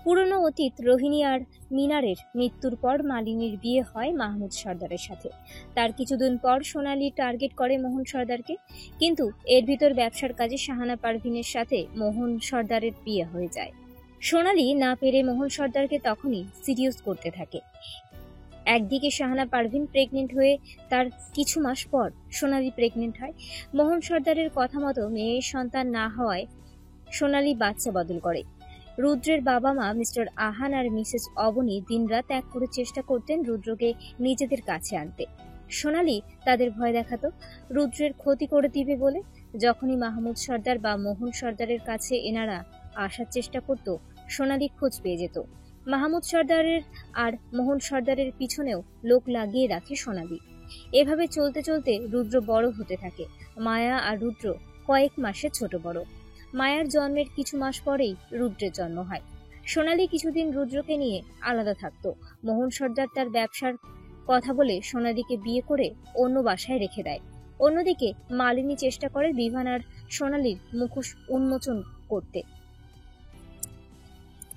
পুরনো অতীত রোহিণী আর মিনারের মৃত্যুর পর মালিনীর বিয়ে হয় মাহমুদ সর্দারের সাথে। তার কিছুদিন পর সোনালি টার্গেট করে মোহন সর্দারকে, কিন্তু এর ভিতর ব্যবসার কাজে শাহানা পারভিনের সাথে মোহন সর্দারের বিয়ে হয়ে যায়। সোনালি না পেরে মোহন সর্দারকে তখনই সিরিয়াস করতে থাকে। একদিকে শাহানা পারভিন প্রেগনেন্ট হয়ে তার কিছু মাস পর সোনালি প্রেগনেন্ট হয়। মোহন সর্দারের কথা মতো মেয়ের সন্তান না হওয়ায় সোনালি বাচ্চা বদল করে। রুদ্রের বাবা মা মিস্টার আহান আর মিসেস অবনী দিনরাত এক করে চেষ্টা করতেন রুদ্রকে নিজেদের কাছে আনতে। সোনালি তাদের ভয় দেখাতো রুদ্রের ক্ষতি করে দিবে বলে। যখনই মাহমুদ সর্দার বা মোহন সর্দারের কাছে এনারা আসার চেষ্টা করত, সোনালি খোঁজ পেয়ে যেত। মাহমুদ সর্দারের আর মোহন সর্দারের পিছনেও লোক লাগিয়ে রাখে সোনালি। এভাবে চলতে চলতে রুদ্র বড় হতে থাকে। মায়া আর রুদ্র কয়েক মাসে ছোট বড়। মায়ার জন্মের কিছু মাস পরেই রুদ্রের জন্ম হয়। সোনালি কিছুদিন রুদ্রকে নিয়ে আলাদা থাকতো। মোহন সর্দার তার ব্যবসার কথা বলে সোনালিকে বিয়ে করে অন্য বাসায় রেখে দেয়। অন্যদিকে মালিনী চেষ্টা করে বিভান আর সোনালির মুখোশ উন্মোচন করতে,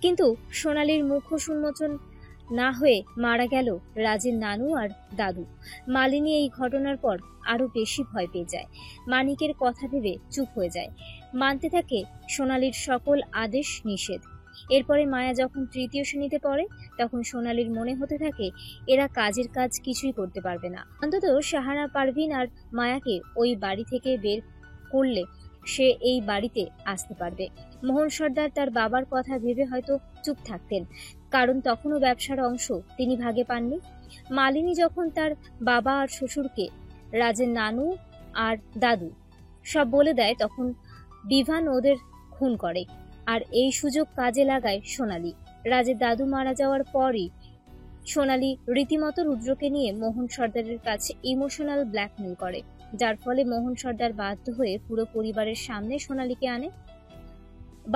কিন্তু সোনালির মুখোশ উন্মোচন না হয়ে মারা গেল রাজের নানু আর দাদু। মালিনী এই ঘটনার পর আরো বেশি ভয় পেয়ে যায়। মানিকের কথা ভেবে চুপ হয়ে যায়, মানতে থাকে সোনালির সকল আদেশ নিষেধ। এরপরে মায়া যখন তৃতীয় শ্রেণীতে পড়ে, তখন সোনালির মনে হতে থাকে এরা কাজের কাজ কিছুই করতে পারবে না। অন্তত শাহানা পারভিন আর মায়াকে ওই বাড়ি থেকে বের করলে সে এই বাড়িতে আসতে পারবে। মোহন সর্দার তার বাবার কথা ভেবে হয়তো চুপ থাকতেন, কারণ তখনও ব্যবসার অংশ তিনি ভাগে পাননি। মালিনী যখন তার বাবা আর শ্বশুরকে, রাজের নানু আর দাদু সব বলে দেয়, তখন বিভান ওদের খুন করে, আর এই সুযোগ কাজে লাগায় সোনালি। রাজের দাদু মারা যাওয়ার পরই সোনালি রীতিমতো রুদ্রকে নিয়ে মোহন সর্দারের কাছে ইমোশনাল ব্ল্যাকমেল করে, যার ফলে মোহন সর্দার বাধ্য হয়ে পুরো পরিবারের সামনে সোনালিকে আনে।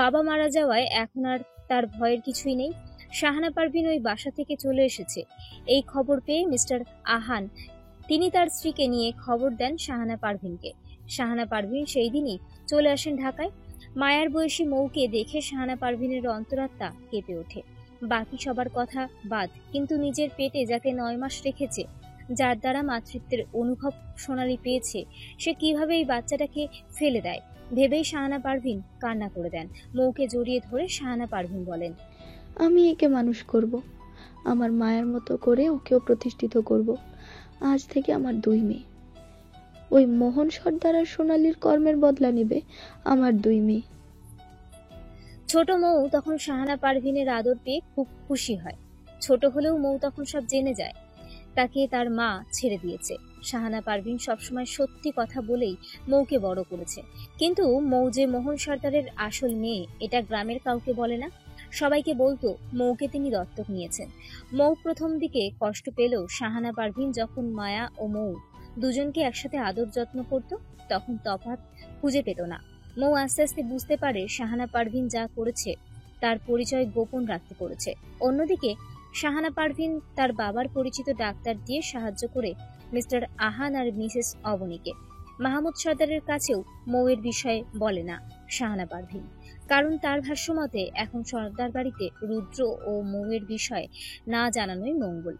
বাবা মারা যাওয়ায় এখন আর তার ভয়ের কিছুই নেই। শাহানা পারভিন ওই বাসা থেকে চলে এসেছে এই খবর পেয়ে মিস্টার আহান তিনি তার স্ত্রীকে নিয়ে খবর দেন শাহানা পারভিনকে। শাহানা পারভিন সেই দিনই চলে আসেন ঢাকায়। মায়ার বয়সী মৌকে দেখে শাহানা পারভিনের অন্তরাত্মা কেঁপে ওঠে। বাকি সবার কথা বাদ, কিন্তু নিজের পেটে যাকে 9 মাস রেখেছে, যার দ্বারা মাতৃত্বের অনুভব সোনালি পেয়েছে, সে কিভাবে এই বাচ্চাটাকে ফেলে দেয় ভেবেই শাহানা পারভিন কান্না করে দেন। মৌকে জড়িয়ে ধরে শাহানা পারভিন বলেন, আমি একে মানুষ করব, আমার মায়ের মতো করে ওকেও প্রতিষ্ঠিত করব। আজ থেকে আমার 2 মেয়ে। ওই মোহন সর্দার আর সোনালির কর্মের বদলা নেবে আমার 2 মেয়ে। ছোট মৌ তখন শাহানা পারভিনের আদর পেয়ে খুব খুশি হয়। ছোট হলেও মৌ তখন সব জেনে যায়, তাকে তার মা ছেড়ে দিয়েছে। শাহানা পারভিন সবসময় সত্যি কথা বলেই মৌকে বড় করেছে, কিন্তু মৌ যে মোহন সর্দারের আসল মেয়ে এটা গ্রামের কাউকে বলে না। সবাইকে বলতো মৌকে তিনি দত্তক নিয়েছেন। মৌ প্রথম দিকে কষ্ট পেলেও শাহানা পারভিন যখন মায়া ও মৌ দুজনকে একসাথে আদর যত্ন করত, তখন তফাৎ খুঁজে পেত না। মৌ আস্তে আস্তে বুঝতে পারে শাহানা পারভিন যা করেছে তার পরিচয় গোপন রাখতে করেছে। অন্যদিকে শাহানা পারভিন তার বাবার পরিচিত ডাক্তার দিয়ে সাহায্য করে মিস্টার আহান আর মিসেস অবনীকে। মাহমুদ সর্দারের কাছেও মৌয়ের বিষয়ে বলে না শাহানা পারভিন, কারণ তার ভাষ্যমতে এখন সর্দার বাড়িতে রুদ্র ও মৌয়ের বিষয়ে না জানানোই মঙ্গল।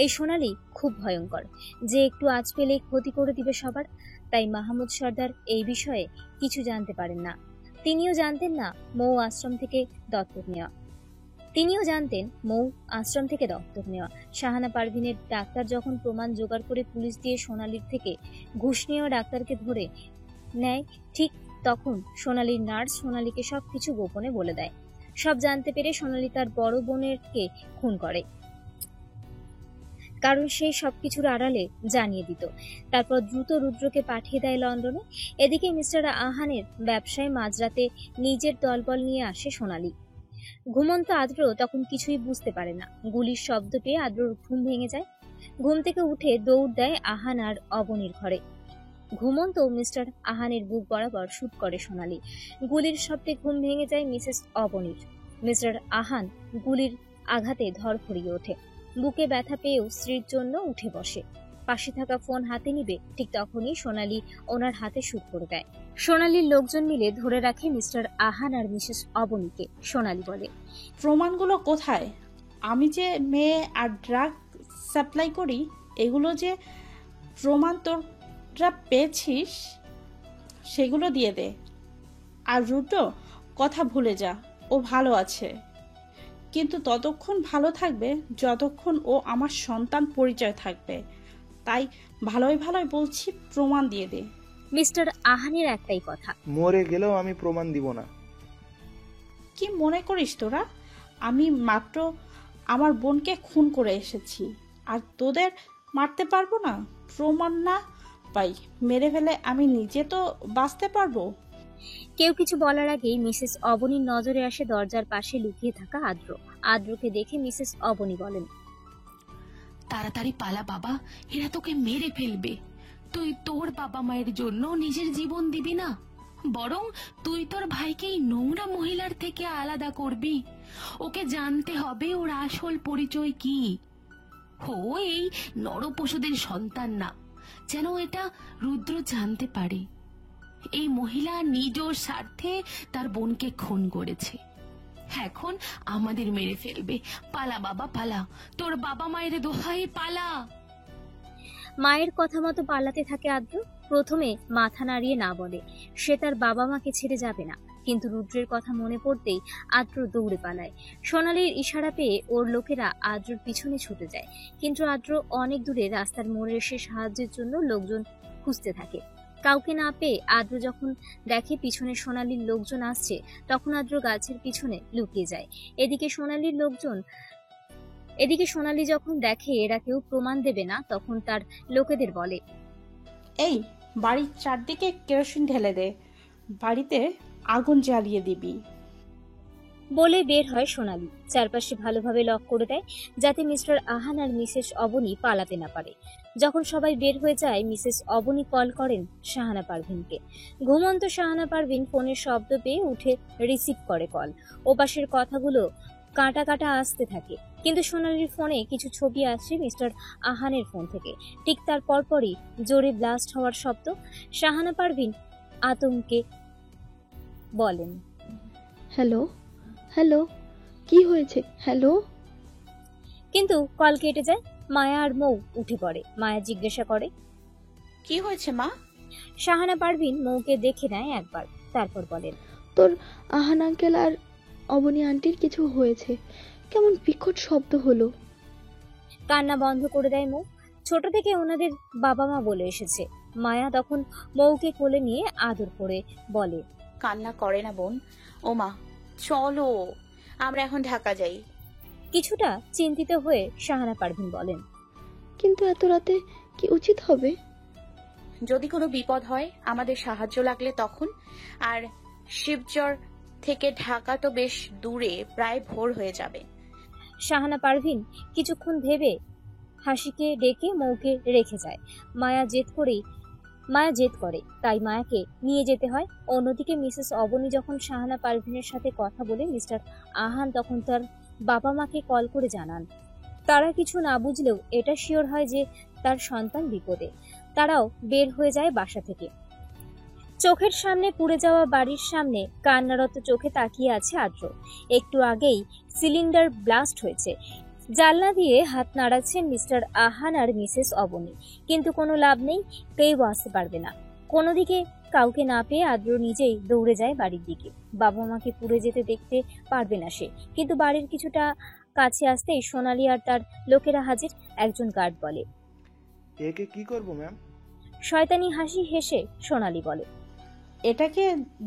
এই সোনালি খুব ভয়ঙ্কর, যে একটু আঁচ পেলে ক্ষতি করে দিবে সবার। তাই মাহমুদ সর্দার এই বিষয়ে কিছু জানতে পারেন না। তিনিও জানতেন মৌ আশ্রম থেকে দত্তক নেওয়া। শাহানা পারভিনের ডাক্তার যখন প্রমাণ জোগাড় করে পুলিশ দিয়ে সোনালির থেকে ঘুষ নেওয়া ডাক্তারকে ধরে নেয়, ঠিক তখন সোনালির নার্স সোনালিকে সবকিছু গোপনে বলে দেয়। সব জানতে পেরে সোনালি তার বড় বোনেরকে খুন করে, কারণ সেই সবকিছুর আড়ালে জানিয়ে দিত। তারপর দ্রুত রুদ্রকে পাঠিয়ে দেয় লন্ডনে। এদিকে মিস্টার আহানের ব্যবসায় মাঝরাতে নিজের দলবল নিয়ে আসে সোনালি। ঘুমন্ত আদ্র তখন কিছুই বুঝতে পারে না। গুলির শব্দ পেয়ে আদ্রর ঘুম ভেঙে যায়। ঘুম থেকে উঠে দৌড় দেয় আহান আর অবনীর ঘরে। ঘুমন্ত মিস্টার আহানের বুক বরাবর শুট করে সোনালি। গুলির শব্দে ঘুম ভেঙে যায় মিসেস অবনীর। মিস্টার আহান গুলির আঘাতে ধরফড়িয়ে ওঠে। বুকে ব্যথা পেয়েও স্ত্রীর জন্য উঠে বসে। পাশে থাকা ফোন হাতে নিবে, ঠিক তখনই সোনালী ওনার হাতে শুট করে দেয়। সোনালীর লোকজন মিলে ধরে রাখে মিস্টার আহান আর মিসেস অবনীকে। সোনালী বলে, প্রমাণগুলো কোথায়? আমি যে মেয়ে আর ড্রাগ সাপ্লাই করি, এগুলো যে প্রমাণ তোরা পেয়েছিস সেগুলো দিয়ে দে। আর রুদ্র, কথা ভুলে যা, ও ভালো আছে, কিন্তু ততক্ষণ ভালো থাকবে যতক্ষণ ও আমার সন্তান পরিচয় থাকবে। তাই ভালোই ভালোই বলছি, প্রমাণ দিয়ে দে। মিস্টার আহানের একটাই কথা, মরে গেলেও আমি প্রমাণ দিব না। কি মনে করিস তোরা? আমি মাত্র আমার বোনকে খুন করে এসেছি, আর তোদের মারতে পারবো না? প্রমাণ না পাই মেরে ফেলে আমি নিজে তো বাঁচতে পারবো। কেউ কিছু বলার আগেই মিসেস অবনীর নজরে আসে দরজার পাশে লুকিয়ে থাকা আদ্র। আদ্রকে দেখে মিসেস অবনী বলেন, তাড়াতাড়ি পালা বাবা, এরা তোকে মেরে ফেলবে। তুই তোর বাবা মায়ের জন্য নিজের জীবন দিবি না, বরং তুই তোর ভাইকে এই নোংরা মহিলার থেকে আলাদা করবি। ওকে জানতে হবে ওর আসল পরিচয় কি। ও এই নরপশুদের সন্তান না, যেন এটা রুদ্র জানতে পারে। এই মহিলা নিজ স্বার্থে তার বোনকে খুন করেছে, এখন আমাদের মেরে ফেলবে। পালা বাবা পালা, তোর বাবা মায়ের দোহাই পালা। মায়ের কথা মতো পালাতে থাকে আদ্র। প্রথমে মাথা নাড়িয়ে না বলে সে তার বাবা মাকে ছেড়ে যাবে না, কিন্তু রুদ্রের কথা মনে পড়তেই আদ্র দৌড়ে পালায়। সোনালীর ইশারা পেয়ে ওর লোকেরা আদ্রর পিছনে ছুটে যায়, কিন্তু আদ্র অনেক দূরে রাস্তার মোড়ে এসে সাহায্যের জন্য লোকজন খুঁজতে থাকে। কাউকে না পেয়ে আদ্র যখন দেখে পিছনে সোনালীর লোকজন আসছে, তখন আদ্র গাছের পিছনে লুকিয়ে যায়। এদিকে সোনালী যখন দেখে এরা কেউ প্রমাণ দেবে না, তখন তার লোকেদের বলে, এই বাড়ির চারদিকে কেরোসিন ঢেলে দে, বাড়িতে আগুন জ্বালিয়ে দিবি। বলে বের হয় সোনালী। চারপাশে ভালোভাবে লক করে দেয়, যাতে মিস্টার আহান আর মিসেস অবনী পালাতে না পারে। যখন সবাই বের হয়ে যায়, মিসেস অবনী কল করেন শাহানা পারভিনকে। ঘুমন্ত শাহানা পারভিন ফোনের শব্দ পেয়ে উঠে রিসিভ করে কল। ওপাশের কথাগুলো কাটা কাটা আসতে থাকে, কিন্তু সোনালীর ফোনে কিছু ছবি আসছে মিস্টার আহানের ফোন থেকে। ঠিক তার পরপরই জোরে ব্লাস্ট হওয়ার শব্দ। শাহানা পারভিন আতঙ্কে বলেন, হ্যালো হ্যালো, কি হয়েছে? হ্যালো। কিন্তু কল কেটে যায়। মায়া আর মৌ উঠে পড়ে। মায়া জিজ্ঞাসা করে, কি হয়েছে মা? শাহানা পারভিন মৌকে দেখে নেয় একবার, তারপর বলেন, তোর আহান আঙ্কেল আর অবনী আন্টির কিছু হয়েছে, কেমন বিকট শব্দ হলো। কান্না বন্ধ করে দেয় মৌ। ছোট থেকে ওনাদের বাবা মা বলে এসেছে। মায়া তখন মৌকে কোলে নিয়ে আদর করে বলে, কান্না করে না বোন। ও মা, চলো আমরা এখন ঢাকা যাই। কিছুটা চিন্তিত হয়ে শাহানা পারভিন বলেন, কিন্তু এত রাতে কি উচিত হবে? যদি কোনো বিপদ হয়, আমাদের সাহায্য লাগলে তখন। আর শিবচর থেকে ঢাকা তো বেশ দূরে, প্রায় ভোর হয়ে যাবে। শাহানা পারভিন কিছুক্ষণ ভেবে হাসিকে ডেকে মৌকে রেখে যায়। মায়া জেদ করে, তাই মায়াকে নিয়ে যেতে হয়। অন্যদিকে মিসেস অবনী যখন শাহানা পারভিনের সাথে কথা বলে, মিস্টার আহান তখন তার বাবা মাকে কল করে জানান। তারা কিছু না বুঝলেও এটা শিওর হয় যে তার সন্তান বিপদে। তারাও বের হয়ে যায় বাসা থেকে। চোখের সামনে পুড়ে যাওয়া বাড়ির সামনে কান্নারত চোখে তাকিয়ে আছে আদ্র। একটু আগেই সিলিন্ডার ব্লাস্ট হয়েছে। জানলা দিয়ে হাত নাড়াচ্ছেন মিস্টার আহান আর মিসেস অবনী, কিন্তু কোনো লাভ নেই, কেউ আসতে পারবে না। কোনো দিকে কাউকে না পেয়ে আদ্র নিজেই দৌড়ে যায় বাড়ির দিকে। বাবা মাকে পুড়ে যেতে দেখতে পারবে না সে, কিন্তু বাড়ির কিছুটা কাছে আসতেই সোনালী আর তার লোকেরা হাজির। একজন গার্ড বলে, একে কি করব ম্যাম? শয়তানি হাসি হেসে সোনালী বলে, এটাকে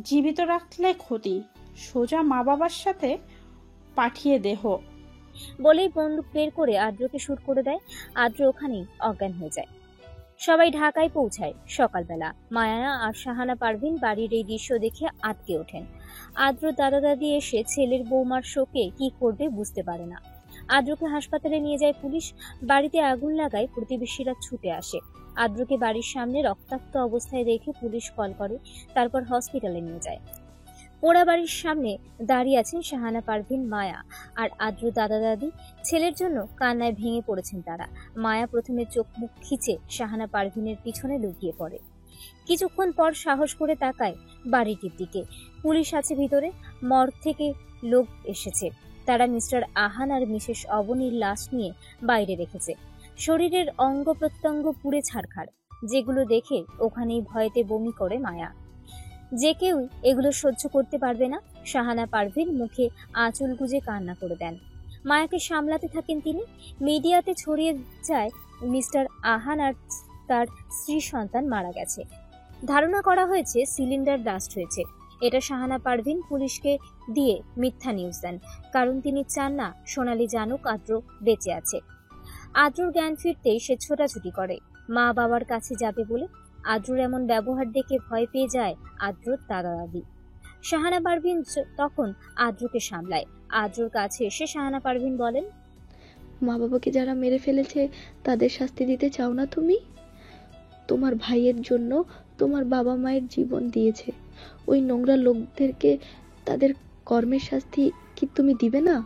জীবিত রাখলে ক্ষতি, সোজা মা বাবার সাথে পাঠিয়ে দেহ। বলেই বন্দুক বের করে আদ্রকে শুট করে দেয়। আদ্র ওখানেই অজ্ঞান হয়ে যায়। সবাই ঢাকায় পৌঁছায় সকালবেলা। মায়া আর শাহানা পারভিন বাড়ির এই দৃশ্য দেখে আটকে ওঠেন। আদ্র দাদা দাদি এসে ছেলের বৌমার শোকে কি করবে বুঝতে পারে না। আদ্রকে হাসপাতালে নিয়ে যায় পুলিশ। বাড়িতে আগুন লাগায় প্রতিবেশীরা ছুটে আসে। আদ্রকে বাড়ির সামনে রক্তাক্ত অবস্থায় রেখে পুলিশ কল করে, তারপর হসপিটালে নিয়ে যায়। পোড়া বাড়ির সামনে দাঁড়িয়ে আছেন শাহানা পারভিন, মায়া আর আদ্র দাদা দাদি। ছেলের জন্য কান্নায় ভেঙে পড়েছেন তারা। মায়া প্রথমে চোখ মুখ খিচে শাহানা পারভিনের পিছনে লুকিয়ে পড়ে। কিছুক্ষণ পর সাহস করে তাকায় বাড়িটির দিকে। পুলিশ আছে ভিতরে, মর্গ থেকে লোক এসেছে। তারা মিস্টার আহান আর মিসেস অবনীর লাশ নিয়ে বাইরে রেখেছে। শরীরের অঙ্গ প্রত্যঙ্গ পুড়ে ছারখার, যেগুলো দেখে ওখানেই ভয়েতে বমি করে মায়া। যে কেউ এগুলো সহ্য করতে পারবে না। শাহানা পারভিন মুখে আঁচল গুজে কান্না করে দেন। মায়াকে সামলাতে থাকেন তিনি। মিডিয়াতে ছড়িয়ে যায় মিস্টার আহান আর তার স্ত্রী সন্তান মারা গেছে। ধারণা করা হয়েছে সিলিন্ডার ব্লাস্ট হয়েছে। এটা শাহানা পারভিন পুলিশকে দিয়ে মিথ্যা নিউজ দেন, কারণ তিনি চান না সোনালী জানুক আদ্র বেঁচে আছে। আদ্রর জ্ঞান ফিরতেই সে ছোটাছুটি করে মা বাবার কাছে যাবে বলে। আদ্রর এমন ব্যবহার দেখে ভয় পেয়ে যায় আদ্রর দাদা দাদি। শাহানা পারভিন তখন আদ্রকে সামলায়। আদ্রর কাছে এসে শাহানা পারভিন বলেন, মা বাবাকে যারা মেরে ফেলেছে তাদের শাস্তি দিতে চাও না তুমি? তোমার ভাইয়ের জন্য তোমার বাবা মায়ের জীবন দিয়েছে, ওই নোংরা লোকদেরকে তাদের কর্মের শাস্তি কি তুমি দিবে না?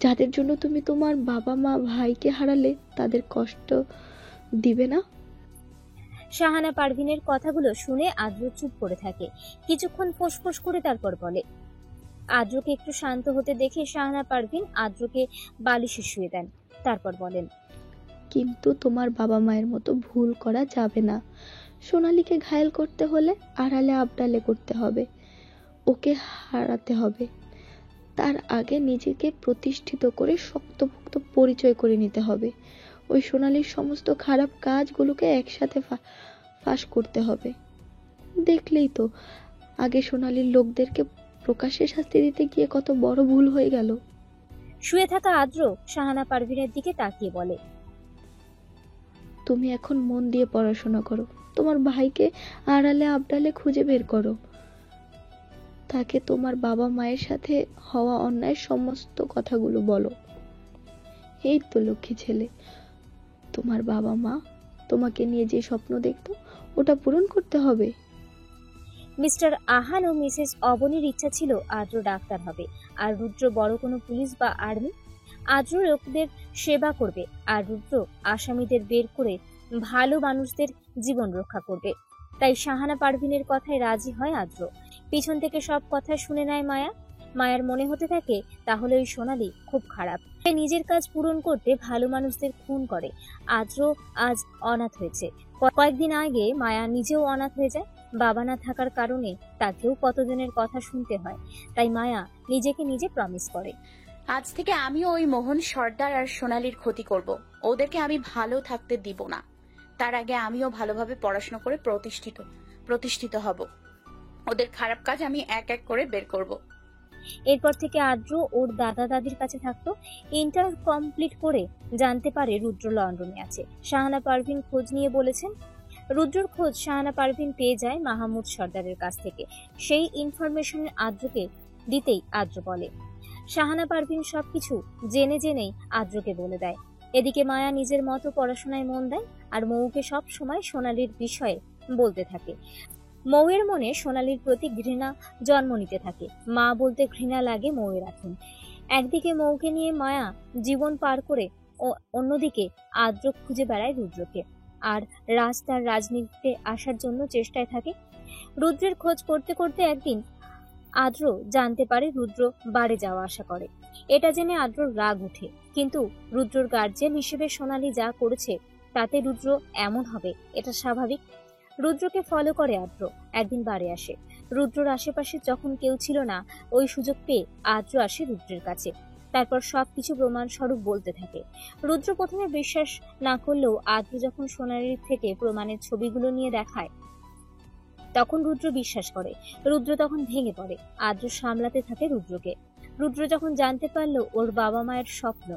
যাদের জন্য তুমি তোমার বাবা মা ভাইকে হারালে তাদের কষ্ট দিবে না? শাহানা পারভিনের কথাগুলো শুনে আদ্র চুপ করে থাকে। কিছুক্ষণ ফোঁস করে তারপর বলে। আদ্রকে একটু শান্ত হতে দেখে শাহানা পারভিন আদ্রকে বালিশে শুয়ে দেন। তারপর বলেন, কিন্তু তোমার বাবা মায়ের মতো ভুল করা যাবে না। সোনালীকে ঘায়েল করতে হলে আড়ালে আবডালে করতে হবে, ওকে হারাতে হবে। তার আগে নিজেকে প্রতিষ্ঠিত করে শক্তপোক্ত পরিচয় করে নিতে হবে। ওই সোনালীর সমস্ত খারাপ কাজগুলোকে একসাথে ফাঁস করতে হবে। দেখলেই তো আগে সোনালীর লোকদেরকে প্রকাশ্যে শাস্তি দিতে গিয়ে কত বড় ভুল হয়ে গেল। শুয়ে থাকা আদ্র শাহানা পারভিনের দিকে তাকিয়ে বলে, তুমি এখন মন দিয়ে পড়াশোনা করো, তোমার ভাইকে আড়ালে আবডালে খুঁজে বের করো, তাকে তোমার বাবা মায়ের সাথে হওয়া অন্যায় সমস্ত কথাগুলো বলো। এই তো লক্ষ্মী ছেলে, তোমার বাবা মা তোমাকে নিয়ে যে স্বপ্ন দেখতো ওটা পূরণ করতে হবে। মিস্টার আহান ও মিসেস অবনীর ইচ্ছা ছিল আদ্র ডাক্তার হবে, আর রুদ্র বড় কোনো পুলিশ বা আর্মি। আদ্র লোকদের সেবা করবে, আর রুদ্র আসামিদের বের করে ভালো মানুষদের জীবন রক্ষা করবে। তাই শাহানা পারভিনের কথায় রাজি হয় আদ্র। পিছন থেকে সব কথা শুনে নেয় মায়া। মায়ার মনে হতে থাকে তাহলে ওই সোনালী খুব খারাপ, সে নিজের কাজ পূরণ করতে ভালো মানুষদের খুন করে। আদ্র আজ অনাথ হয়েছে। কয়েকদিন আগে মায়া নিজেও অনাথ হয়ে যায়। বাবা না থাকার কারণে তাকেও কতজনের কথা শুনতে হয়। তাই মায়া নিজেকে নিজে প্রমিস করে, আজ থেকে আমিও ওই মোহন সর্দার আর সোনালীর ক্ষতি করব। ওদেরকে আমি ভালো থাকতে দিব না। তার আগে আমিও ভালোভাবে পড়াশোনা করে প্রতিষ্ঠিত হব। ওদের খারাপ কাজ আমি এক এক করে বের করব। এরপর থেকে আদ্র ওর দাদা দাদির কাছে থাকতো। ইন্টার কমপ্লিট করে জানতে পারে রুদ্র লন্ডনে আছে। শাহানা পারভিন খোঁজ নিয়ে বলেছেন। রুদ্রর খোঁজ শাহানা পারভিন পেয়ে যায় মাহমুদ সর্দারের কাছ থেকে। সেই ইনফরমেশন আদ্রকে দিতেই আদ্র বলে। শাহানা পারভিন সবকিছু জেনেই আদ্রকে বলে দেয়। এদিকে মায়া নিজের মতো পড়াশোনায় মন দেয়, আর মৌকে সব সময় সোনালীর বিষয়ে বলতে থাকে। মৌয়ের মনে সোনালীর প্রতি ঘৃণা জন্ম নিতে থাকে। মা বলতে ঘৃণা লাগে মৌয়ের এখন। একদিকে মৌকে নিয়ে মায়া জীবন পার করে, অন্যদিকে আদ্র খুঁজে বেড়ায় রুদ্রকে, আর রাজ তার রাজনীতিতে আসার জন্য চেষ্টায় থাকে। রুদ্রের খোঁজ করতে করতে একদিন আদ্র জানতে পারে রুদ্র বাড়ি যাওয়া আসা করে। এটা জেনে আদ্রর রাগ উঠে, কিন্তু রুদ্রর গার্জিয়ান হিসেবে সোনালী যা করেছে তাতে রুদ্র এমন হবে এটা স্বাভাবিক। রুদ্রকে ফলো করে আদ্র। একদিন বাড়ি আসে। রুদ্রর আশেপাশে যখন কেউ ছিল না, ওই সুযোগ পেয়ে আদ্র আসে রুদ্রের কাছে। তারপর সবকিছু প্রমাণ স্বরূপ বলতে থাকে। রুদ্র প্রথমে বিশ্বাস না করলেও আদ্র যখন সোনালীর থেকে প্রমাণের ছবিগুলো নিয়ে দেখায় তখন রুদ্র বিশ্বাস করে। রুদ্র তখন ভেঙে পড়ে। আদ্র সামলাতে থাকে রুদ্রকে। রুদ্র যখন জানতে পারলো ওর বাবা মায়ের স্বপ্ন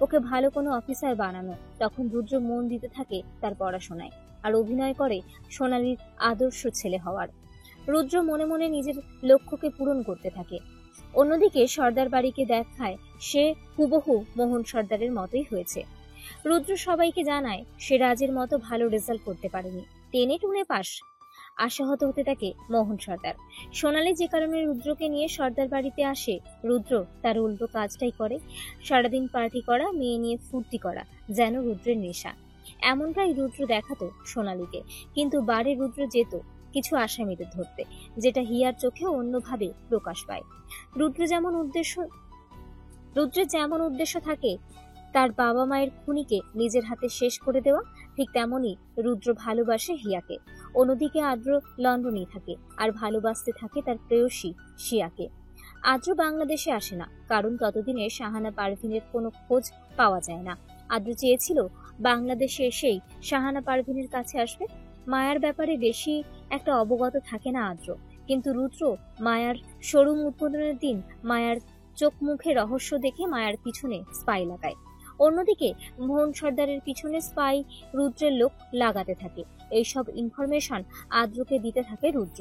ওকে ভালো কোনো অফিসার বানানো, তখন রুদ্র মন দিতে থাকে তার পড়াশোনায়, আর অভিনয় করে সোনালীর আদর্শ ছেলে হওয়ার। রুদ্র মনে মনে নিজের লক্ষ্যকে পূরণ করতে থাকে। অন্যদিকে সর্দার বাড়িকে দেখায় সে হুবহু মোহন সর্দারের মতোই হয়েছে। রুদ্র সবাইকে জানায় সে রাজের মতো ভালো রেজাল্ট করতে পারেনি, 10-এ 2 পাস। আশাহত হতে থাকে মোহন সর্দার। সোনালী যে কারণে রুদ্রকে নিয়ে সর্দার বাড়িতে আসে, রুদ্র তার উল্টো কাজটাই করে। সারাদিন পার্টি করা, মেয়ে নিয়ে ফুর্তি করা যেন রুদ্রের নেশা। এমনটাই রুদ্র দেখাতো সোনালীকে। কিন্তু বারে রুদ্র যেত কিছু আসামিদের ধরতে, যেটা হিয়ার চোখে অন্যভাবে প্রকাশ পায়। রুদ্রের যেমন উদ্দেশ্য থাকে তার বাবা মায়ের খুনিকে নিজের হাতে শেষ করে দেওয়া, ঠিক তেমনই রুদ্র ভালোবাসে হিয়াকে। অন্যদিকে আদ্র লন্ডনেই থাকে আর ভালোবাসতে থাকে তার প্রেয়সী শিয়াকে। আদ্র বাংলাদেশে আসে না, কারণ ততদিনে শাহানা পারভিনের কোনো খোঁজ পাওয়া যায় না। আদ্র চেয়েছিল বাংলাদেশে এসেই শাহানা পারভিনের কাছে আসবে। মায়ার ব্যাপারে বেশি একটা অবগত থাকে না আদ্র, কিন্তু রুদ্র মায়ার শোরুম উদ্বোধনের দিন মায়ার চোখ মুখে রহস্য দেখে মায়ার পিছনে স্পাই লাগায়। অন্যদিকে মোহন সর্দারের পিছনে স্পাই রুদ্রের লোক লাগাতে থাকে। এইসব ইনফরমেশন আদ্রকে দিতে থাকে রুদ্র।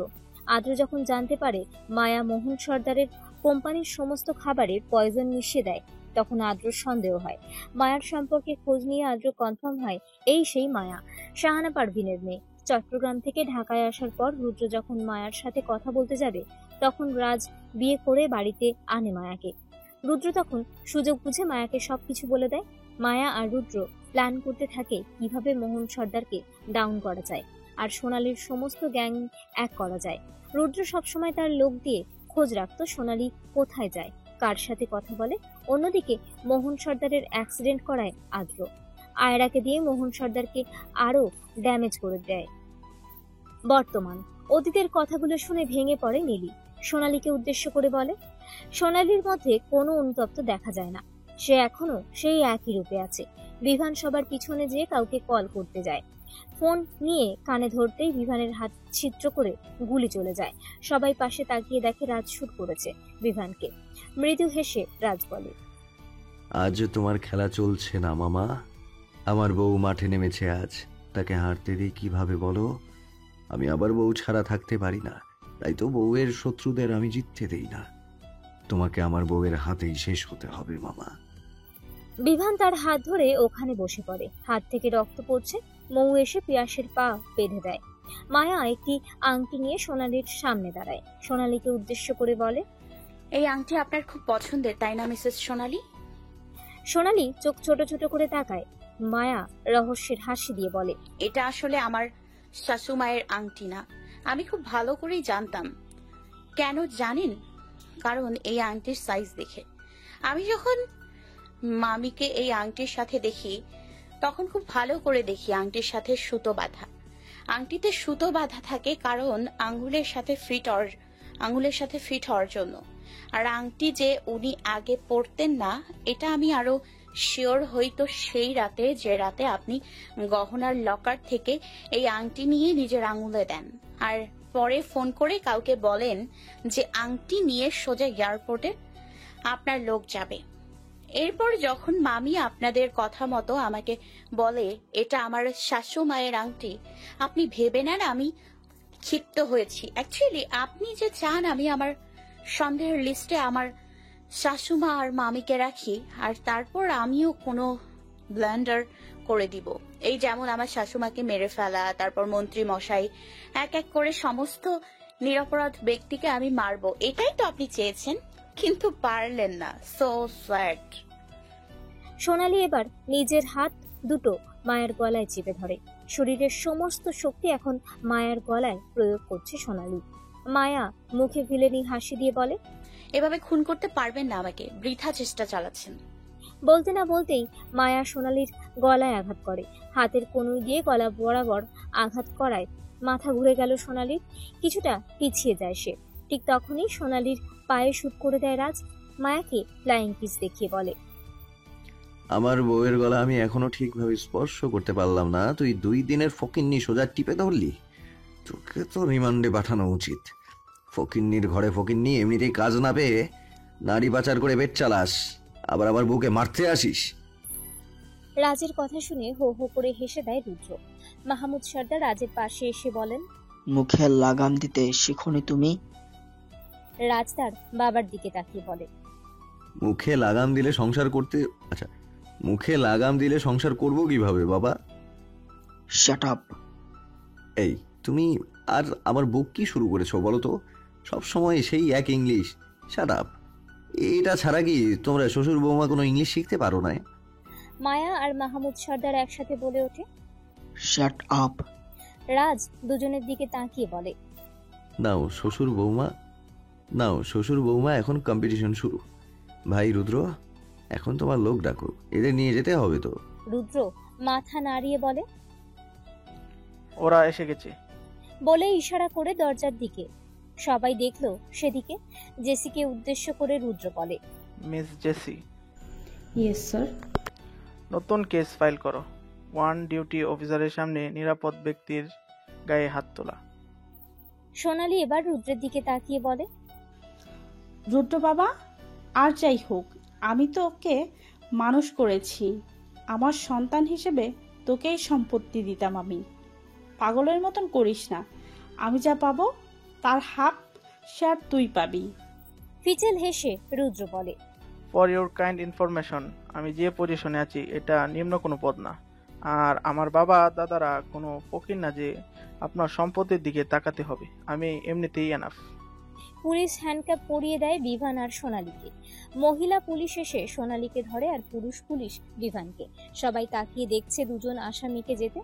আদ্র যখন জানতে পারে মায়া মোহন সর্দারের কোম্পানির সমস্ত খাবারে পয়জন মিশিয়ে দেয়, তখন আদ্রর সন্দেহ হয়। মায়ার সম্পর্কে খোঁজ নিয়ে আদ্র কনফার্ম হয় এই সেই মায়া, শাহানা পারভিনের মেয়ে। চট্টগ্রাম থেকে ঢাকায় আসার পর রুদ্র যখন মায়ার সাথে কথা বলতে যাবে, তখন রাজ বিয়ে করে বাড়িতে আনে মায়াকে। রুদ্র তখন সুযোগ বুঝে মায়াকে সবকিছু বলে দেয়। মায়া আর রুদ্র প্ল্যান করতে থাকে কিভাবে মোহন সর্দারকে ডাউন করা যায় আর সোনালীর সমস্ত গ্যাং এক করা যায়। রুদ্র সবসময় তার লোক দিয়ে খোঁজ রাখতো সোনালী কোথায় যায়, কার সাথে কথা বলে। অন্যদিকে মোহন সর্দারের অ্যাক্সিডেন্ট করায় আদ্র। আয়রাকে দিয়ে মোহন সর্দারকে আরো ড্যামেজ করে দেয়। বর্তমান অতীতের কথাগুলো শুনে ভেঙে পড়ে নীলি। সোনালীকে উদ্দেশ্য করে বলে, সোনালীর মধ্যে কোনো অনুতপ্ত দেখা যায় না, সে এখনো সেই একই রূপে আছে। বিভান সবার পিছনে যেয়ে কাউকে কল করতে যায়, ফোন নিয়ে কানে ধরতেই বিভানের হাত ছিদ্র করে গুলি চলে যায়। সবাই পাশে তাকিয়ে দেখে রাজ শুট করেছে বিভানকে। মৃদু হেসে রাজ বলে, আজ তোমার খেলা চলছে না মামা। আমার বউ মাঠে নেমেছে আজ, তাকে হারতে দিই কিভাবে বলো? আমি আবার বউ ছাড়া থাকতে পারি না, তাই তো বউয়ের শত্রুদের আমি জিততে দেই না। তোমাকে আমার বউয়ের হাতেই শেষ হতে হবে মামা। বিভান তার হাত ধরে ওখানে বসে পড়ে। হাত থেকে রক্ত পড়ছে। মৌ এসে পিয়াসের পা বেঁধে দেয়। মায়া একটি আংটি নিয়ে সোনালীর সামনে দাঁড়ায়। সোনালীকে উদ্দেশ্য করে বলে, এই আংটি আপনার খুব পছন্দের, তাই না মিসেস সোনালী? সোনালী চোখ ছোট ছোট করে তাকায়। মায়া রহস্যের হাসি দিয়ে বলে, এটা আসলে আমার শাশুমায়ের আংটি না। আমি খুব ভালো করেই জানতাম। কেন জানেন? কারণ এই আংটির সাইজ দেখে। আমি যখন মামিকে এই আংটির সাথে দেখি, তখন খুব ভালো করে দেখি আংটির সাথে সুতো বাঁধা। আংটিতে সুতো বাঁধা থাকে কারণ আঙ্গুলের সাথে ফিট হওয়ার জন্য। আর আংটি যে উনি আগে পরতেন না, এটা আমি আরো শিওর হইতো সেই রাতে, যে রাতে আপনি গহনার লকার থেকে এই আংটি নিয়ে নিজের আঙুলে দেন আর পরে ফোন করে কাউকে বলেন যে আংটি নিয়ে সোজা এয়ারপোর্টে আপনার লোক যাবে। এরপর যখন মামি আপনাদের কথা মতো আমাকে বলে এটা আমার শাশু মায়ের আংটি, আপনি ভেবে নেন আমি ক্ষিপ্ত হয়েছি। অ্যাকচুয়ালি আপনি যে চান আমি আমার সন্দেহের লিস্টে আমার শাশুমা আর মামিকে রাখি, আর তারপর আমিও কোনো ব্লান্ডার করে দিব। এই যেমন আমার শাশুমাকে মেরে ফেলা, তারপর মন্ত্রী মশাই, এক এক করে সমস্ত নিরপরাধ ব্যক্তিকে আমি মারবো। এটাই তো আপনি চেয়েছেন, কিন্তু পারলেন না। So sad. সোনালী এবার নিজের হাত দুটো মায়ের গলায় চেপে ধরে। শরীরের সমস্ত শক্তি এখন মায়ের গলায় প্রয়োগ করছে সোনালী। মায়া মুখে ভিলেনি হাসি দিয়ে বলে, এভাবে খুন করতে পারবেন না আমাকে, বৃথা চেষ্টা চালাচ্ছেন। বলতে না বলতেই মায়া সোনালীর গলায় আঘাত করে। হাতের কনুই দিয়ে গলা বরাবর আঘাত করায় মাথা ঘুরে গেল সোনালীর। কিছুটা পিছিয়ে যায় সে। ঠিক তখনই সোনালীর পায়ে শুট করে দেয় রাজ। মায়াকে ফ্লাইং কিস দেখিয়ে বলে, আমার বউয়ের গলা আমি এখনো ঠিকভাবে স্পর্শ করতে পারলাম না, তুই 2 দিনের ফকিন্নি সোজা টিপে ধরলি। তোকে তো রিমান্ডে পাঠানো উচিত। ফকিন্নির ঘরে ফকিন্নি, এমনিতেই কাজ না পেয়ে নারী পাচার করে পেট চালাস, আবার আবার বউকে মারতে আসিস। রাজের কথা শুনে হো হো করে হেসে দেয় রুদ্র। মাহমুদ সর্দার রাজের পাশে এসে বলেন, মুখে লাগাম দিতে শিখোনি তুমি? রাজ তার বাবার দিকে তাকিয়ে বলে, মুখে লাগাম দিলে সংসার করতে, আচ্ছা মুখে লাগাম দিলে সংসার করবো কিভাবে বাবা? Shut up. এই তুমি আর আমার বুক কি শুরু করেছো বলো তো? সব সময় সেই এক ইংলিশ। Shut up. এটা ছাড়া কি তোমরা শ্বশুর বৌমা কোনো ইংলিশ শিখতে পারো না? মায়া আর মাহমুদ সর্দার একসাথে বলে ওঠে। Shut up. রাজ দুজনের দিকে তাকিয়ে বলে, নাও শ্বশুর বৌমা, এখন কম্পিটিশন শুরু। ভাই রুদ্র, এখন তোমার লোক ডাকো, এদের নিয়ে যেতে হবে তো। রুদ্র মাথা নাড়িয়ে বলে। ওরা এসে গেছে। বলে ইশারা করে দরজার দিকে। সবাই দেখলো সেদিকে। জেসিকে উদ্দেশ্য করে রুদ্র বলে, মিস জেসি, ইয়েস স্যার। নতুন কেস ফাইল করো। ওয়ান ডিউটি অফিসারের সামনে নিরাপদ ব্যক্তির গায়ে হাত তোলা। সোনালি এবার রুদ্রের দিকে তাকিয়ে বলে, রুদ্র বাবা, আর যাই হোক, আমি তো ওকে মানুষ করেছি। আমার সন্তান হিসেবে তোকেই সম্পত্তি দিতাম আমি। পাগলের মতন করিস না। আমি যা পাবো তার হাফ শেয়ার তুই পাবি। ফিচেল হেসে রুদ্র বলে, ফর ইউর কাইন্ড ইনফরমেশন, আমি যে পজিশনে আছি এটা নিম্ন কোনো পদ না। আর আমার বাবা দাদারা কোনো ফকির না যে আপনার সম্পত্তির দিকে তাকাতে হবে। আমি এমনিতেই এনাফ। পুলিশ হ্যান্ডকাপ পরিয়ে দেয় বিভান আর সোনালীকে। মহিলা পুলিশ এসে সোনালীকে ধরে আর পুরুষ পুলিশ বিভানকে। সবাই তাকিয়ে দেখছে দুজন আসামিকে যেতে।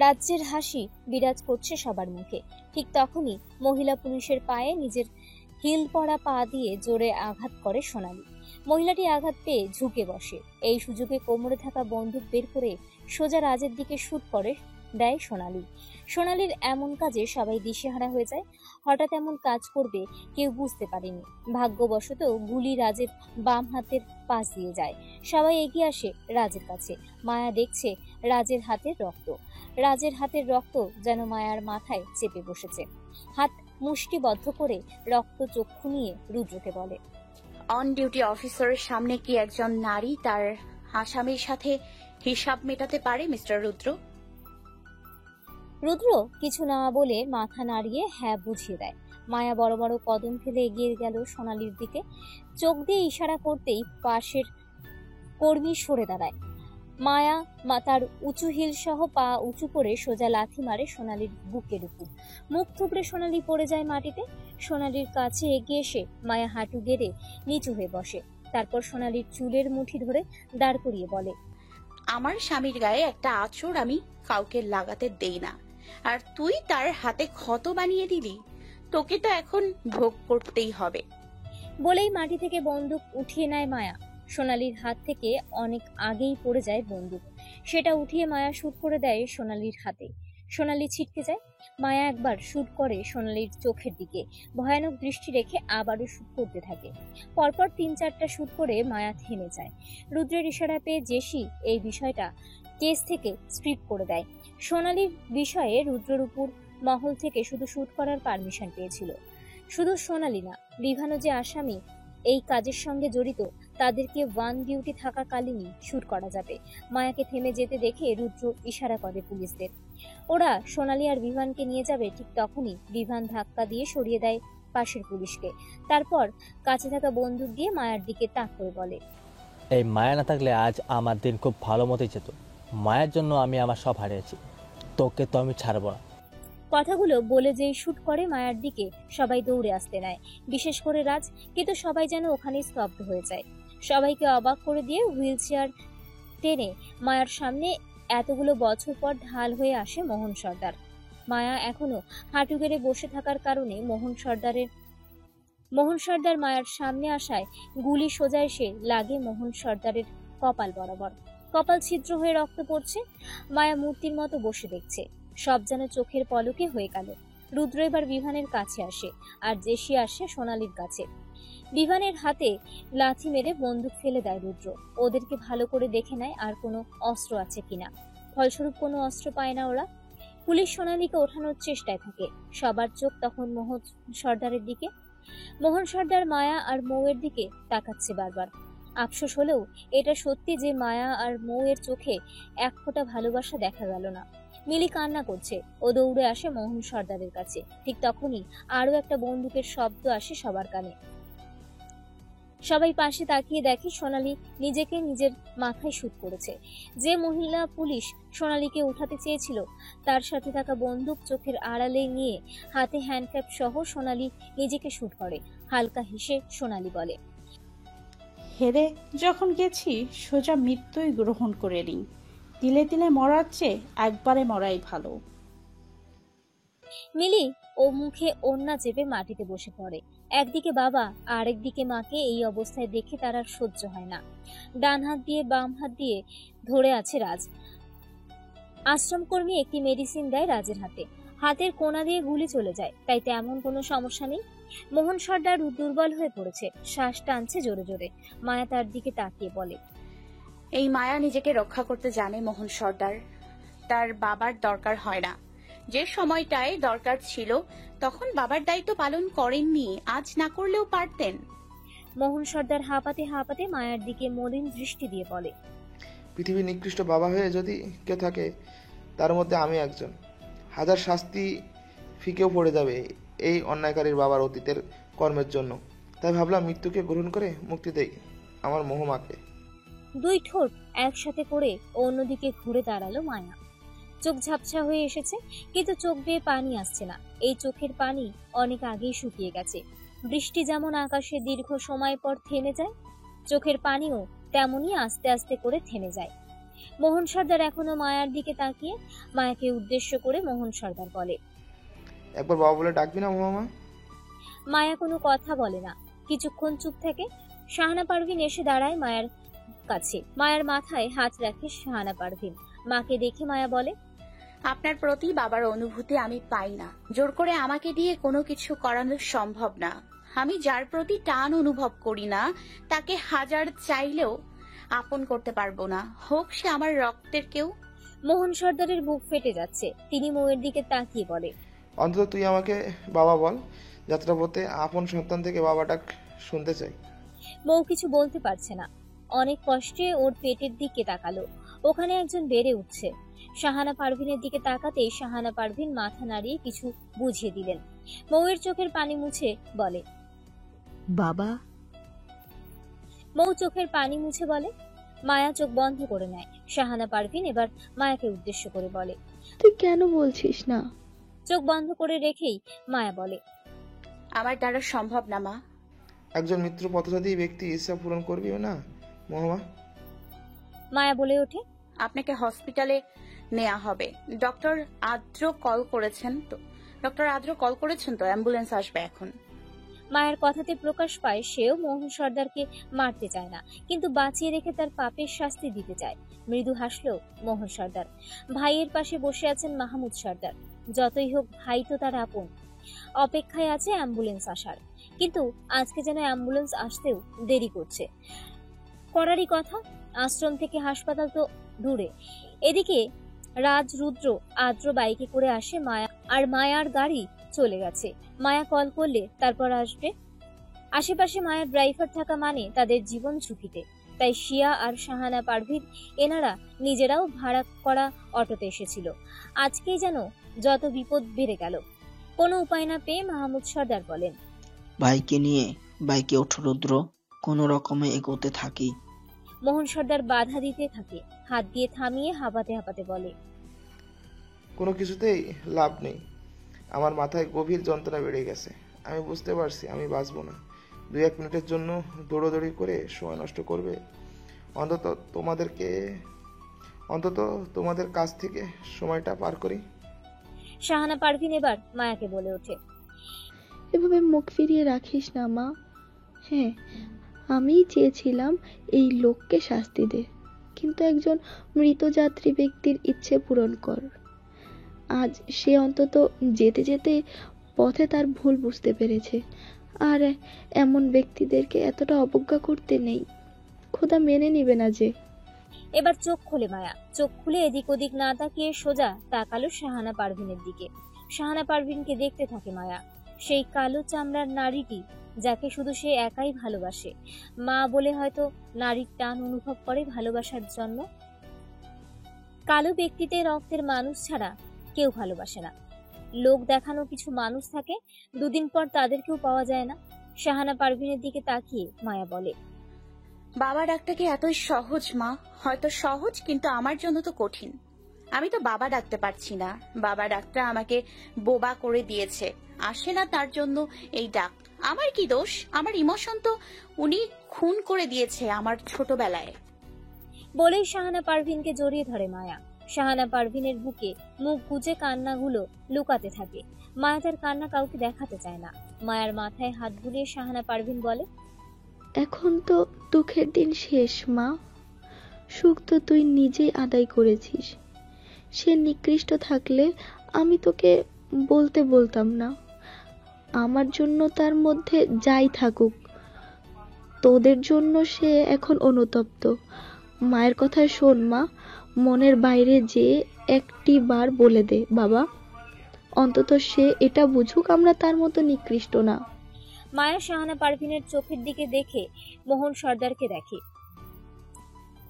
রাজ্যের হাসি বিরাজ করছে সবার মুখে। ঠিক তখনই মহিলা পুলিশের পায়ে নিজের হিল পরা পা দিয়ে জোরে আঘাত করে সোনালী। মহিলাটি আঘাত পেয়ে ঝুঁকে বসে। এই সুযোগে কোমরে থাকা বন্দুক বের করে সোজা রাজের দিকে শুট করে দেয় সোনালী। সোনালীর এমন কাজে সবাই দিশেহারা হয়ে যায়। হঠাৎ এমন কাজ করবে কেউ বুঝতে পারেনি। ভাগ্যবশত গুলি রাজের বাম হাতের পাশ দিয়ে যায়। সবাই এগিয়ে আসে রাজের কাছে। মায়া দেখছে রাজের হাতের রক্ত। রাজের হাতের রক্ত যেন মায়ার মাথায় চেপে বসেছে। হাত মুষ্টিবদ্ধ করে রক্ত চক্ষু নিয়ে রুদ্রকে বলে, অন ডিউটি অফিসারের সামনে কি একজন নারী তার আসামির সাথে হিসাব মেটাতে পারে মিস্টার রুদ্র? রুদ্র কিছু না বলে মাথা নাড়িয়ে হ্যাঁ বুঝিয়ে দেয়। মায়া বড় বড় কদম ফেলে এগিয়ে গেল সোনালীর দিকে। চোখ দিয়ে ইশারা করতেই পাশের কর্মী সরে দাঁড়ায়। মায়া তার উঁচু হিল সহ পা উঁচু করে সোজা লাথি মারে সোনালীর বুকের উপর। মুখ থুবড়ে সোনালী পড়ে যায় মাটিতে। সোনালীর কাছে এগিয়ে এসে মায়া হাঁটু গেড়ে নিচু হয়ে বসে। তারপর সোনালীর চুলের মুঠি ধরে দাঁড় করিয়ে বলে, আমার স্বামীর গায়ে একটা আঁচড় আমি কাউকে লাগাতে দেই না, আর তুই তার হাতে ক্ষত বানিয়ে দিলি। তোকে তো এখন ভোগ করতেই হবে। বলেই মাটি থেকে বন্দুক উঠিয়ে নেয় মায়া। সোনালীর হাত থেকে অনেক আগেই পড়ে যায় বন্দুক। সেটা উঠিয়ে মায়া শুট করে দেয় সোনালীর হাতে। সোনালী ছিটকে যায়। মায়া একবার শুট করে সোনালীর চোখের দিকে। ভয়ানক দৃষ্টি রেখে আবারও শুট করতে থাকে। পরপর 3-4টা শুট করে মায়া থেমে যায়। রুদ্রের ইশারা পেয়ে জেসি এই বিষয়টা কেস থেকে স্ট্রিপ করে দেয়। সোনালীর বিষয়ে রুদ্রের উপর মহল থেকে শুধু শুট করার পারমিশন পেয়েছিল। শুধু সোনালী না, বিভানও যে আসামি এই কাজের সঙ্গে জড়িত তাদেরকে ওয়ান ডিউটি থাকাকালীনই শুট করা যাবে। মায়াকে থেমে যেতে দেখে রুদ্র ইশারা করে পুলিশদের। ওরা সোনালী আর বিভানকে নিয়ে যাবে। ঠিক তখনই বিভান ধাক্কা দিয়ে সরিয়ে দেয় পাশের পুলিশকে। তারপর কাছে থাকা বন্দুক দিয়ে মায়ার দিকে তাক করে বলে, এই মায়া না থাকলে আজ আমার দিন খুব ভালো মতোই যেত। মায়ের জন্য আমি আমার সব হারিয়েছি। তোকে তো আমি ছাড়বো না। কথাগুলো বলে যেই শুট করে মায়ার দিকে সবাই দৌড়ে আসতে নেয়, বিশেষ করে রাজ। কিন্তু সবাই যেন ওখানেই স্তব্ধ হয়ে যায়। সবাইকে অবাক করে দিয়ে হুইল চেয়ার টেনে মায়ার সামনে এতগুলো বছর পর ঢাল হয়ে আসে মোহন সর্দার। মায়া এখনো হাঁটু গেড়ে বসে থাকার কারণে মোহন সর্দার মায়ার সামনে আসায় গুলি সোজা এসে লাগে মোহন সর্দারের কপাল বরাবর। কপাল ছিদ্র হয়ে রক্ত পড়ছে। মায়া মূর্তির মতো বসে দেখছে। সব যেন চোখের পলকে হয়ে গেল। রুদ্র এবার বিভানের কাছে আসে আর জেসি আসে সোনালীর কাছে। বিভানের হাতে লাথি মেরে বন্দুক ফেলে দেয় রুদ্র। ওদেরকে ভালো করে দেখে নেয় আর কোনো অস্ত্র আছে কিনা। ফলস্বরূপ কোনো অস্ত্র পায় না ওরা। পুলিশ সোনালীকে ওঠানোর চেষ্টায় থাকে। সবার চোখ তখন মোহন সর্দারের দিকে। মোহন সর্দার মায়া আর মৌয়ের দিকে তাকাচ্ছে বারবার। আফসোস হলেও এটা সত্যি যে মায়া আর মৌয়ের চোখে এক ফোঁটা ভালোবাসা দেখা গেল না। মিলি কান্না করছে। ও দৌড়ে আসে মোহন সর্দারের কাছে। ঠিক তখনই আরো একটা বন্দুকের শব্দ আসে সবার কানে। সবাই পাশে তাকিয়ে দেখে সোনালী নিজেকে নিজের মাথায় শুট করেছে। যে মহিলা পুলিশ সোনালীকে উঠাতে চেয়েছিল তার সাথে থাকা বন্দুক চোখের আড়ালে নিয়ে হাতে হ্যান্ডক্যাপ সহ সোনালী নিজেকে শুট করে। হালকা হেসে সোনালী বলে, হেরে যখন গেছি সোজা মৃত্যুই গ্রহণ করে নিই। তিলে তিলে মরার চেয়ে একবারে মরাই ভালো। মিলি ও মুখে ওড়না চেপে মাটিতে বসে পড়ে। একদিকে বাবা আর একদিকে মাকে এই অবস্থায় দেখে তার আর সহ্য হয় না। ডান হাত দিয়ে বাম হাত দিয়ে ধরে আছে রাজ। আশ্রমকর্মী একটি মেডিসিন দেয় রাজের হাতে। হাতের কোনা দিয়ে গুলি চলে যায়, তাই তেমন কোনো সমস্যা নেই। মোহন সর্দার দুর্বল হয়ে পড়েছে, শ্বাস টানছে জোরে জোরে। মায়া তার দিকে তাকিয়ে বলে, এই মায়া নিজেকে রক্ষা করতে জানে মোহন সর্দার, তার বাবার দরকার হয় না। যে সময়টায় দরকার ছিল তখন বাবার দায়িত্ব পালন করেননি, আজ না করলেও পারতেন। মোহন সর্দার হাঁপাতে হাঁপাতে মায়ার দিকে মলিন দৃষ্টি দিয়ে বলে, পৃথিবীর নিকৃষ্ট বাবা হয়ে যদি কেউ থাকে তার মধ্যে আমি একজন। হাজার শাস্তি ফিকেও পড়ে যাবে এই অন্যায়কারীর বাবার অতীতের কর্মের জন্য। তাই ভাবলাম মৃত্যুকে গ্রহণ করে মুক্তি দেই আমার মোহমাকে। দুই ঠোঁট একসাথে করে অন্যদিকে ঘুরে দাঁড়ালো মায়া। চোখ ঝাপসা হয়ে এসেছে, কিন্তু চোখ বেয়ে পানি আসছে না। এই চোখের পানি অনেক আগেই শুকিয়ে গেছে। বৃষ্টি যেমন আকাশে দীর্ঘ সময় পর থেমে যায়, চোখের পানিও তেমনি আস্তে আস্তে করে থেমে যায়। মোহন সর্দার এখনো মায়ার দিকে তাকিয়ে। মায়াকে উদ্দেশ্য করে মোহন সর্দার বলে, একবার বাবা বলে ডাকবি না মোহামা? মায়া কোনো কথা বলে না, কিছুক্ষণ চুপ থাকে। শাহানা পারভিন এসে দাঁড়ায় মায়ার কাছে। মায়ার মাথায় হাত রাখে শাহানা পারভিন। মাকে দেখে মায়া বলে, আপনার প্রতি বাবার অনুভূতি আমি পাই না। জোর করে আমাকে দিয়ে কোনো কিছু করানো সম্ভব না। আমি যার প্রতি টান অনুভব করি না তাকে হাজার চাইলেও আপন করতে পারবো না, হোক সে আমার রক্তের কেউ। মোহন সর্দারের বুক ফেটে যাচ্ছে। তিনি মৌয়ের দিকে তাকিয়ে বলে, অন্তত তুই আমাকে বাবা বল। যাত্রাপথে আপন সন্তান থেকে বাবা ডাক শুনতে চাই। মৌ কিছু বলতে পারছে না। অনেক কষ্টে ওর পেটের দিকে তাকালো। ওখানে একজন বেড়ে উঠছে। শাহানা পারভিনের দিকে তাকাতেই শাহানা পারভিন মাথা নাড়িয়ে কিছু বুঝিয়ে দিলেন। মৌয়ের চোখের পানি মুছে বলে, বাবা। মৌ চোখের পানি মুছে বলে। মায়া চোখ বন্ধ করে নেয়। শাহানা পারভিন এবার মায়াকে উদ্দেশ্য করে বলে, তুই কেন বলছিস না? চোখ বন্ধ করে রেখেই মায়া বলে, আমার দ্বারা সম্ভব না মা। একজন মিত্র পথচারী ব্যক্তি ইচ্ছা পূরণ করবি না মোহামা? মায়া বলে ওঠে, আপনাকে হসপিটালে নেওয়া হবে। ডক্টর আদ্র কল করেছেন তো অ্যাম্বুলেন্স আসবে এখন। মায়ের কথাতে প্রকাশ পায় সেও মোহন সর্দারকে মারতে চায় না, কিন্তু বাঁচিয়ে রেখে তার পাপের শাস্তি দিতে চায়। মৃদু হাসলো মোহন সর্দার। ভাইয়ের পাশে বসে আছেন মাহমুদ সর্দার। যতই হোক ভাই তো তার আপন। অপেক্ষায় আছে অ্যাম্বুলেন্স আসার, কিন্তু আজকে যেন অ্যাম্বুলেন্স আসতেও দেরি করছে। করারই কথা, আশ্রম থেকে হাসপাতাল তো দূরে। এদিকে রাজ, রুদ্র, আদ্র বাইকে করে আসে। মায়া আর মায়ার গাড়ি চলে গেছে। মায়া কল করলে তারপর আসবে। আশেপাশে মায়ার ড্রাইভার থাকা মানে তাদের জীবন ঝুঁকিতে। তাই শিয়া আর শাহানা পারভিন এনারা নিজেরাও ভাড়া করা অটোতে এসেছিল। আজকেই যেন যত বিপদ বেড়ে গেল। কোনো উপায় না পেয়ে মাহমুদ সর্দার বলেন, ভাইকে নিয়ে বাইকে ওঠো রুদ্র, কোনো রকমে এগোতে থাকি। মোহন সর্দার বাধা দিতে থাকে। হাত দিয়ে থামিয়ে হাঁপাতে হাঁপাতে বলে, কোনো কিছুতেই লাভ নেই। আমার মাথায় গভীর যন্ত্রণা বেড়ে গেছে। আমি বুঝতে পারছি আমি বাঁচবো না। 2-1 মিনিটের জন্য দৌড়োদৌড়ি করে সময় নষ্ট করবে। অন্তত তোমাদের কাছ থেকে সময়টা পার করি। শাহানা পারভিন এবার মায়াকে বলে ওঠে, এভাবে মুখ ফিরিয়ে রাখিস না মা। হ্যাঁ, আমিই চেয়েছিলাম এই লোককে শাস্তি দে, কিন্তু একজন মৃত যাত্রী ব্যক্তির ইচ্ছে পূরণ কর। আজ সে অন্তত যেতে যেতে পথে তার ভুল বুঝতে পেরেছে। আর এমন ব্যক্তিদেরকে এতটা অবজ্ঞা করতে নেই। খোদা মেনে নিবে না যে। এবার চোখ খোলে মায়া। চোখ খুলে এদিক ওদিক না তাকিয়ে সোজা তাকালো শাহানা পারভিনের দিকে। শাহানা পারভিনকে দেখতে থাকে মায়া। সেই কালো চামড়ার নারীটি যাকে শুধু সে একাই ভালোবাসে। মা বলে হয়তো নারীর টান অনুভব করে ভালোবাসার জন্য। কালো ব্যক্তিতে রক্তের মানুষ ছাড়া কেউ ভালোবাসে না। লোক দেখানো কিছু মানুষ থাকে, দুদিন পর তাদেরকেও পাওয়া যায় না। শাহানা পারভিনের দিকে তাকিয়ে মায়া বলে, বাবা ডাকটা কি এতই সহজ মা? হয়তো সহজ, কিন্তু আমার জন্য তো কঠিন। আমি তো বাবা ডাকতে পারছি না। বাবা ডাকটা আমাকে বোবা করে দিয়েছে। আসে না তার জন্য এই ডাক। আমার কি দোষ? আমার ইমোশন তো উনি খুন করে দিয়েছে আমার ছোটবেলায়। বলেই শাহানা পারভিনকে জড়িয়ে ধরে মায়া। শাহানা পারভিনের বুকে মুখ গুজে কান্নাগুলো লুকাতে থাকে। মায়া তার কান্না কাউকে দেখাতে চায় না। মায়ার মাথায় হাত বুলিয়ে শাহানা পারভিন বলে, এখন তো দুঃখের দিন শেষ মা। সুখ তো তুই নিজেই আদায় করেছিস। সে নিকৃষ্ট থাকলে আমি তোকে বলতে বলতাম না। আমার জন্য তার মধ্যে যাই থাকুক, তোদের জন্য সে এখন অনুতপ্ত। মায়ের কথা শোন মা, মনের বাইরে যে একটি বার বলে দে বাবা। অন্তত সে এটা বুঝুক আমরা তার মতো নিকৃষ্ট না। মায়া শাহানা পারভিনের চোখের দিকে দেখে মোহন সর্দারকে দেখে।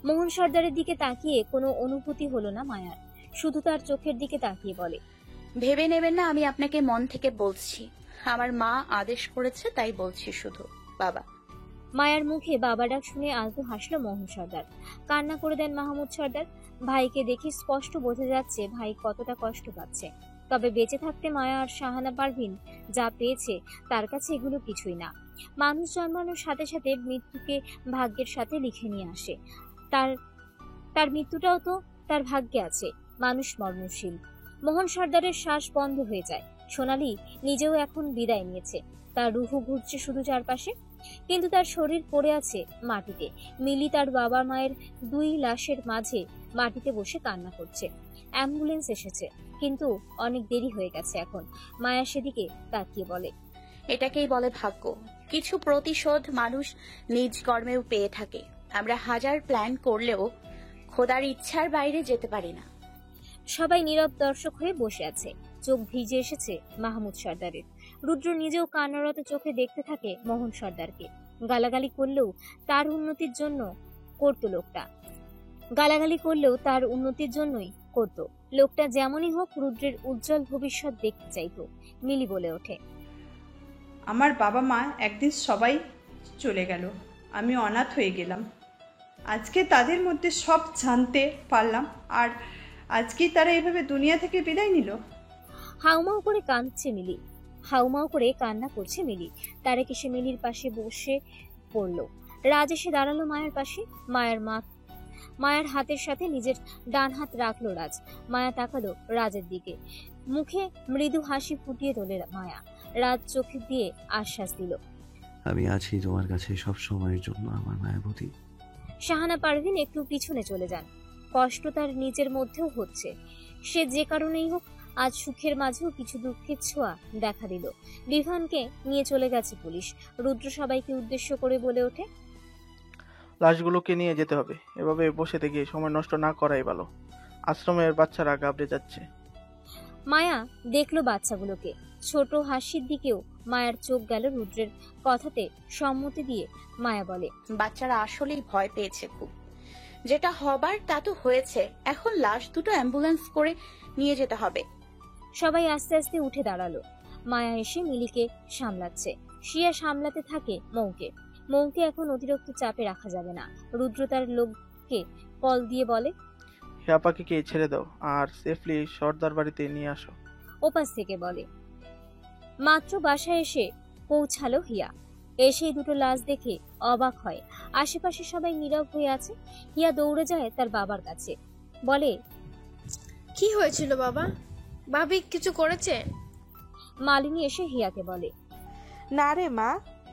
মোহন সর্দারের দিকে তাকিয়ে কোনো অনুভূতি হলো না মায়ার, শুধু তার চোখের দিকে তাকিয়ে বলে, ভেবে নেবেন না, আমি আপনাকে মন থেকে বলছি। আমার মা আদেশ করেছে তাই বলছি শুধু বাবা। মায়ার মুখে বাবা ডাক শুনে আলতো হাসলো মোহন সর্দার। কান্না করে দেন মাহমুদ সর্দার। ভাইকে দেখে স্পষ্ট বোঝা যাচ্ছে ভাই কতটা কষ্ট পাচ্ছে। তবে বেঁচে থাকতে মায়া আর শাহানা পারভিন যা পেয়েছে তার কাছে এগুলো কিছুই না। মানুষ জন্মানোর সাথে সাথে মৃত্যুকে ভাগ্যের সাথে লিখে নিয়ে আসে। তার মৃত্যুটাও তো তার ভাগ্যে আছে। মানুষ মরণশীল। মোহন সর্দারের শ্বাস বন্ধ হয়ে যায়। সোনালী নিজেও এখন বিদায় নিয়েছে। তার রুহু ঘুরছে শুধু চারপাশে, কিন্তু তার শরীর পড়ে আছে মাটিতে। মিলি তার বাবা মায়ের দুই লাশের মাঝে মাটিতে বসে কান্না করছে। অ্যাম্বুলেন্স এসেছে, কিন্তু অনেক দেরি হয়ে গেছে এখন। মায়া সেদিকে তাকিয়ে বলে, এটাকেই বলে ভাগ্য। কিছু প্রতিশোধ মানুষ নিজ কর্মেও পেয়ে থাকে। আমরা হাজার প্ল্যান করলেও খোদার ইচ্ছার বাইরে যেতে পারি না। সবাই নীরব দর্শক হয়ে বসে আছে। চোখ ভিজে এসেছে মাহমুদ সর্দারের। রুদ্র নিজেও কান্নারত চোখে দেখতে থাকে মোহন সর্দারকে। গালাগালি করলেও তার উন্নতির জন্য করতো লোকটা। গালাগালি করলেও তার উন্নতির জন্যই করত। লোকটা যেমনই হোক রুদ্রের উজ্জ্বল ভবিষ্যৎ দেখতে চাইতো। মিলি বলে ওঠে, আমার বাবা মা একদিন সবাই চলে গেল, আমি অনাথ হয়ে গেলাম। আজকে তাদের মধ্যে সব জানতে পারলাম, আর আজকেই তারা এভাবে দুনিয়া থেকে বিদায় নিল। হাউমাউ করে কাঁদছে মিলি। হাউমাউ করে কান্না করছে মিলি। তারেক এসে মিলির পাশে বসে পড়ল। রাজ এসে দাঁড়ালো মায়ের পাশে। মায়ের হাতের সাথে নিজের ডান হাত রাখলো রাজ। মায়া তাকালো রাজের দিকে। মুখে মৃদু হাসি ফুটিয়ে তোলে মায়া। রাজ চোখে দিয়ে আশ্বাস দিল, আমি আছি তোমার কাছে সব সময়ের জন্য আমার মায়াবতী। শাহানা পারভিন একটু পিছনে চলে যান। কষ্ট তার নিজের মধ্যেও হচ্ছে। সে যে কারণেই হোক আজ সুখের মাঝেও কিছু দুঃখের ছোঁয়া দেখা দিল। বিভানকে নিয়ে চলে গেছে পুলিশ। রুদ্র সবাইকে উদ্দেশ্য করে বলে ওঠে, লাশগুলোকে নিয়ে যেতে হবে। এভাবে বসে থেকে সময় নষ্ট না করাই ভালো। আশ্রমের বাচ্চারা ঘাবড়ে যাচ্ছে। মায়া দেখলো বাচ্চাগুলোকে। ছোট হাসির দিকেও মায়ার চোখ গেল রুদ্রের কথাতে সম্মতি দিয়ে মায়া বলে, বাচ্চারা আসলেই ভয় পেয়েছে খুব। যেটা হবার তা তো হয়েছে। এখন লাশ দুটো অ্যাম্বুলেন্স করে নিয়ে যেতে হবে। সবাই আস্তে আস্তে উঠে দাঁড়ালো। মায়া এসে মিলিকে সামলাচ্ছে। শিয়া সামলাতে থাকে মৌকে। মৌকে এখন অতিরিক্ত চাপে রাখা যাবে না। রুদ্র তার লোককে কল দিয়ে বলে, হিয়া পাখিকে ছেড়ে দাও আর সেফলি সর্দার বাড়িতে নিয়ে আসো। ওপাশ থেকে বলে। মাত্র বাসায় এসে পৌঁছালো হিয়া। এসে দুটো লাশ দেখে অবাক হয়। আশেপাশে সবাই নীরব হয়ে আছে। হিয়া দৌড়ে যায় তার বাবার কাছে। বলে, কি হয়েছিল বাবা? ভাবি কিছু করেছে? মালিনী এসে হিয়াকে বলে, না রে মা,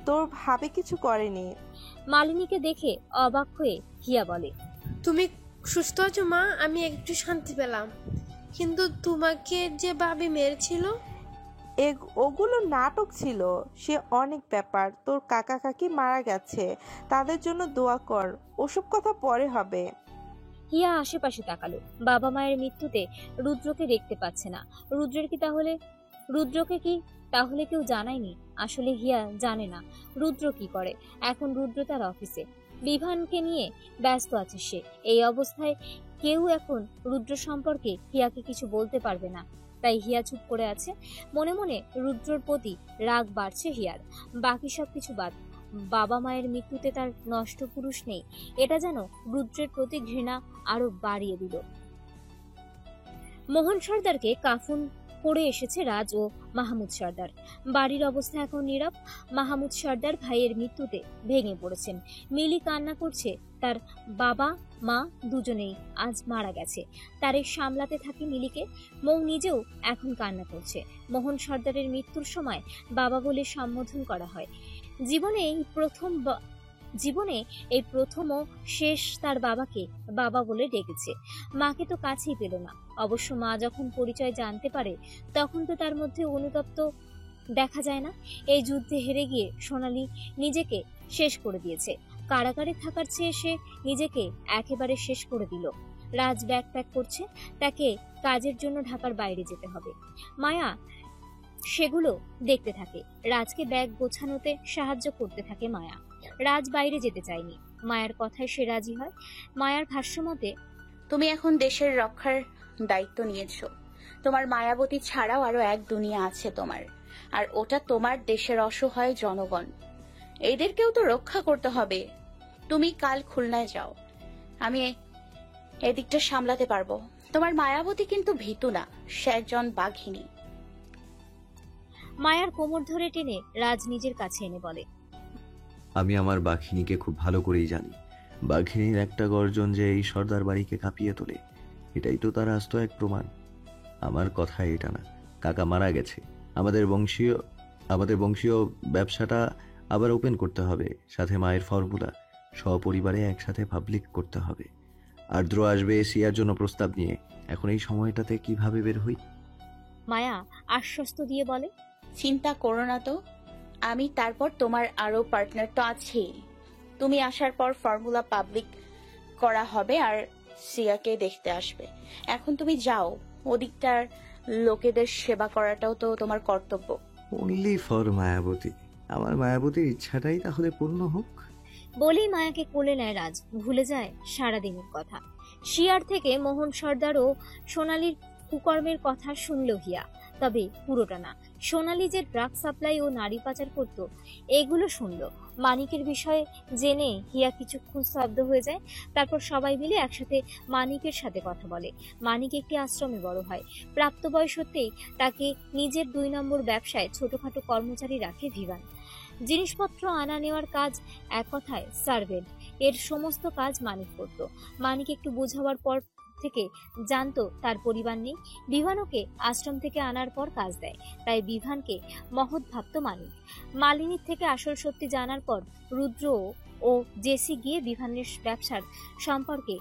তোর ভাবি কিছু করেনি। মালিনীকে দেখে অবাক হয়ে হিয়া বলে, তুমি সুস্থ আছো মা? আমি একটু শান্তি পেলাম, কিন্তু তোমাকে যে ভাবি মেরেছিল ওগুলো নাটক ছিল। সে অনেক ব্যাপার। তোর কাকা কাকি মারা গেছে, তাদের জন্য দোয়া কর। ওসব কথা পরে হবে। হিয়া আশেপাশে তাকালো। বাবা মায়ের মৃত্যুতে রুদ্রকে দেখতে পাচ্ছে না। রুদ্রকে কি তাহলে কেউ জানায়নি? আসলে হিয়া জানে না রুদ্র কি করে। এখন রুদ্র তার অফিসে বিভানকে নিয়ে ব্যস্ত আছে সে। এই অবস্থায় কেউ এখন রুদ্র সম্পর্কে হিয়াকে কিছু বলতে পারবে না। তাই হিয়া চুপ করে আছে। মনে মনে রুদ্রর প্রতি রাগ বাড়ছে হিয়ার। বাকি সবকিছু বাদ, বাবা মায়ের মৃত্যুতে তার নষ্ট পুরুষ নেই, এটা যেন রুদ্রের প্রতি ঘৃণা আরো বাড়িয়ে দিল। মোহন সর্দারকে কাফন পড়ে এসেছে রাজ ও মাহমুদ সর্দার। বাড়ির অবস্থা এখন নীরব। মাহমুদ সর্দার ভাইয়ের মৃত্যুতে ভেঙে পড়েছেন। মিলি কান্না করছে, তার বাবা মা দুজনেই আজ মারা গেছে। তারে সামলাতে থাকে মিলিকে। মৌ নিজেও এখন কান্না করছে। মোহন সর্দারের মৃত্যুর সময় বাবা বলে সম্বোধন করা হয়। জীবনে এই প্রথম ও শেষ তার বাবাকে বাবা বলে ডেকেছে। মাকে তো কাছেই পেল না। অবশ্য মা যখন পরিচয় জানতে পারে তখন তো তার মধ্যে অনুতপ্ত দেখা যায় না। এই যুদ্ধে হেরে গিয়ে সোনালী নিজেকে শেষ করে দিয়েছে। কারাগারে থাকার চেয়ে সে নিজেকে একেবারে শেষ করে দিল। রাজ ব্যাগ প্যাক করছে, তাকে কাজের জন্য ঢাকার বাইরে যেতে হবে। মায়া সেগুলো দেখতে থাকে। রাজকে ব্যাগ গোছানোতে সাহায্য করতে থাকে মায়া। রাজ বাইরে যেতে চায়নি, মায়ার কথায় সে রাজি হয়। মায়ার ভাষ্যমতে, তুমি এখন দেশের রক্ষার দায়িত্ব নিয়েছো। তোমার মায়াবতী ছাড়াও আরো এক দুনিয়া আছে তোমার, আর ওটা তোমার দেশের অসহায় জনগণ। এদেরকেও তো রক্ষা করতে হবে। তুমি কাল খুলনায় যাও, আমি এদিকটা সামলাতে পারবো। তোমার মায়াবতী কিন্তু ভীতু না, সে একজন বাঘিনী। মায়ার কোমর ধরে টেনে রাজ নিজের কাছে এনে বলে, আমি আমার বাঘিনীকে খুব ভালো করেই জানি। বাঘিনীর একটা গর্জন যে এই সর্দার বাড়িকে কাঁপিয়ে তোলে, এটাই তো তার আস্ত এক প্রমাণ। আমার কথা এটা না, কাকা মারা গেছে। আমাদের বংশীয় ব্যবসাটা আবার ওপেন করতে হবে, সাথে মায়ের ফর্মুলা সপরিবারে একসাথে পাবলিক করতে হবে। আর্দ্র আসবে সিয়ার জন্য প্রস্তাব নিয়ে। এখন এই সময়টাতে কিভাবে বের হই? মায়া আশ্বস্ত দিয়ে বলে, চিন্তা করো না তো, আমি তারপর তোমার আরো পার্টনার তো আছেই। তুমি আসার পর ফর্মুলা পাবলিক করা হবে আর সিয়াকে দেখতে আসবে। এখন তুমি যাও, ওদিকটার লোকেদের সেবা করাটাও তো তোমার কর্তব্য। Only for Mayawati. আমার মায়াবতীর ইচ্ছাটাই তাহলে পূর্ণ হোক। বলেই মায়াকে কোলে নেয় রাজ, ভুলে যায় সারাদিনের কথা। শিয়ার থেকে মোহন সর্দার ও সোনালীর কুকর্মের কথা শুনল হিয়া, তবে পুরোটা না। সোনালী যে ড্রাগ সাপ্লাই ও নারী পাচার করত এগুলো শুনল। মানিকের বিষয়ে জেনে হিয়া কিছুক্ষণ স্তব্ধ হয়ে যায়। তারপর সবাই মিলে একসাথে মানিকের সাথে কথা বলে। মানিক একটি আশ্রমে বড় হয়। প্রাপ্তবয়স হতেই তাকে নিজের 2 নম্বর ব্যবসায় ছোটখাটো কর্মচারী রাখে ভিভান। জিনিসপত্র আনা নেওয়ার কাজ, এক কথায় সার্ভেন্ট, এর সমস্ত কাজ মানিক করত। মানিক একটু বোঝাবার পর থেকে জানতো তার পরিবার নেই। বিভানকে আশ্রম থেকে আনার পর কাজ দেয়, তাই বিভানকে মহৎ ভাবত মানিক। মালিনীর থেকে আসল সত্যি জানার পর রুদ্র ও জেসি গিয়ে বিভানের ব্যবসার সম্পর্কে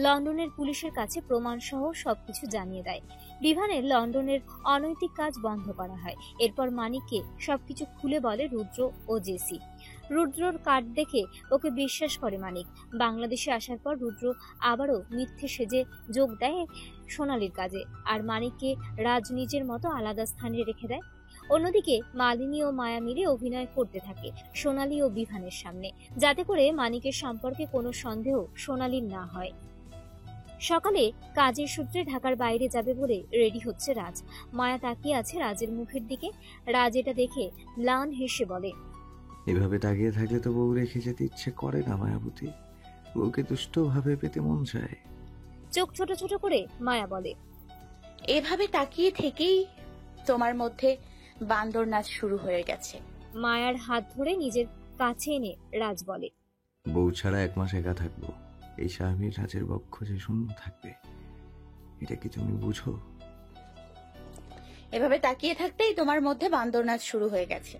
লন্ডনের পুলিশের কাছে প্রমাণ সহ সবকিছু জানিয়ে দেয়। বিভানের লন্ডনের অনৈতিক কাজ বন্ধ করা হয়। এরপর মানিককে সবকিছু খুলে বলে রুদ্র ও জেসি। রুদ্রর কার্ড দেখে ওকে বিশ্বাস করে মানিক। বাংলাদেশে আসার পর রুদ্র আবারও মিথ্যে সেজে যোগ দেয় সোনালীর কাজে, আর মানিককে রাজ নিজের মতো আলাদা স্থানে রেখে দেয়। অন্যদিকে মালিনী ও মায়া মিলে অভিনয় করতে থাকে সোনালী ও বিভানের সামনে, যাতে করে মানিকের সম্পর্কে কোনো সন্দেহ সোনালীর না হয়। সকালে কাজের সূত্রে ঢাকার বাইরে যাবে বলে রেডি হচ্ছে রাজ। মায়া তাকিয়ে আছে রাজের মুখের দিকে। রাজ এটা দেখে ম্লান হেসে বলে, এভাবে তাকিয়ে থাকলে তো বউ রেখে যেতে ইচ্ছে করে না মায়াবতী। বউকে দুষ্টভাবে পেতে মন চায়। চোখ ছোট ছোট করে মায়া বলে, এভাবে তাকিয়ে থেকেই তোমার মধ্যে বান্দর নাচ শুরু হয়ে গেছে। মায়ার হাত ধরে নিজের কাছে এনে রাজ বলে, বউ ছাড়া 1 মাস একা থাকবো। এই স্বামীর রাজের বক্ষ যে শূন্য থাকবে, এটা কি তুমি বুঝো? এভাবে তাকিয়ে থাকতেই তোমার মধ্যে বান্দর নাচ শুরু হয়ে গেছে।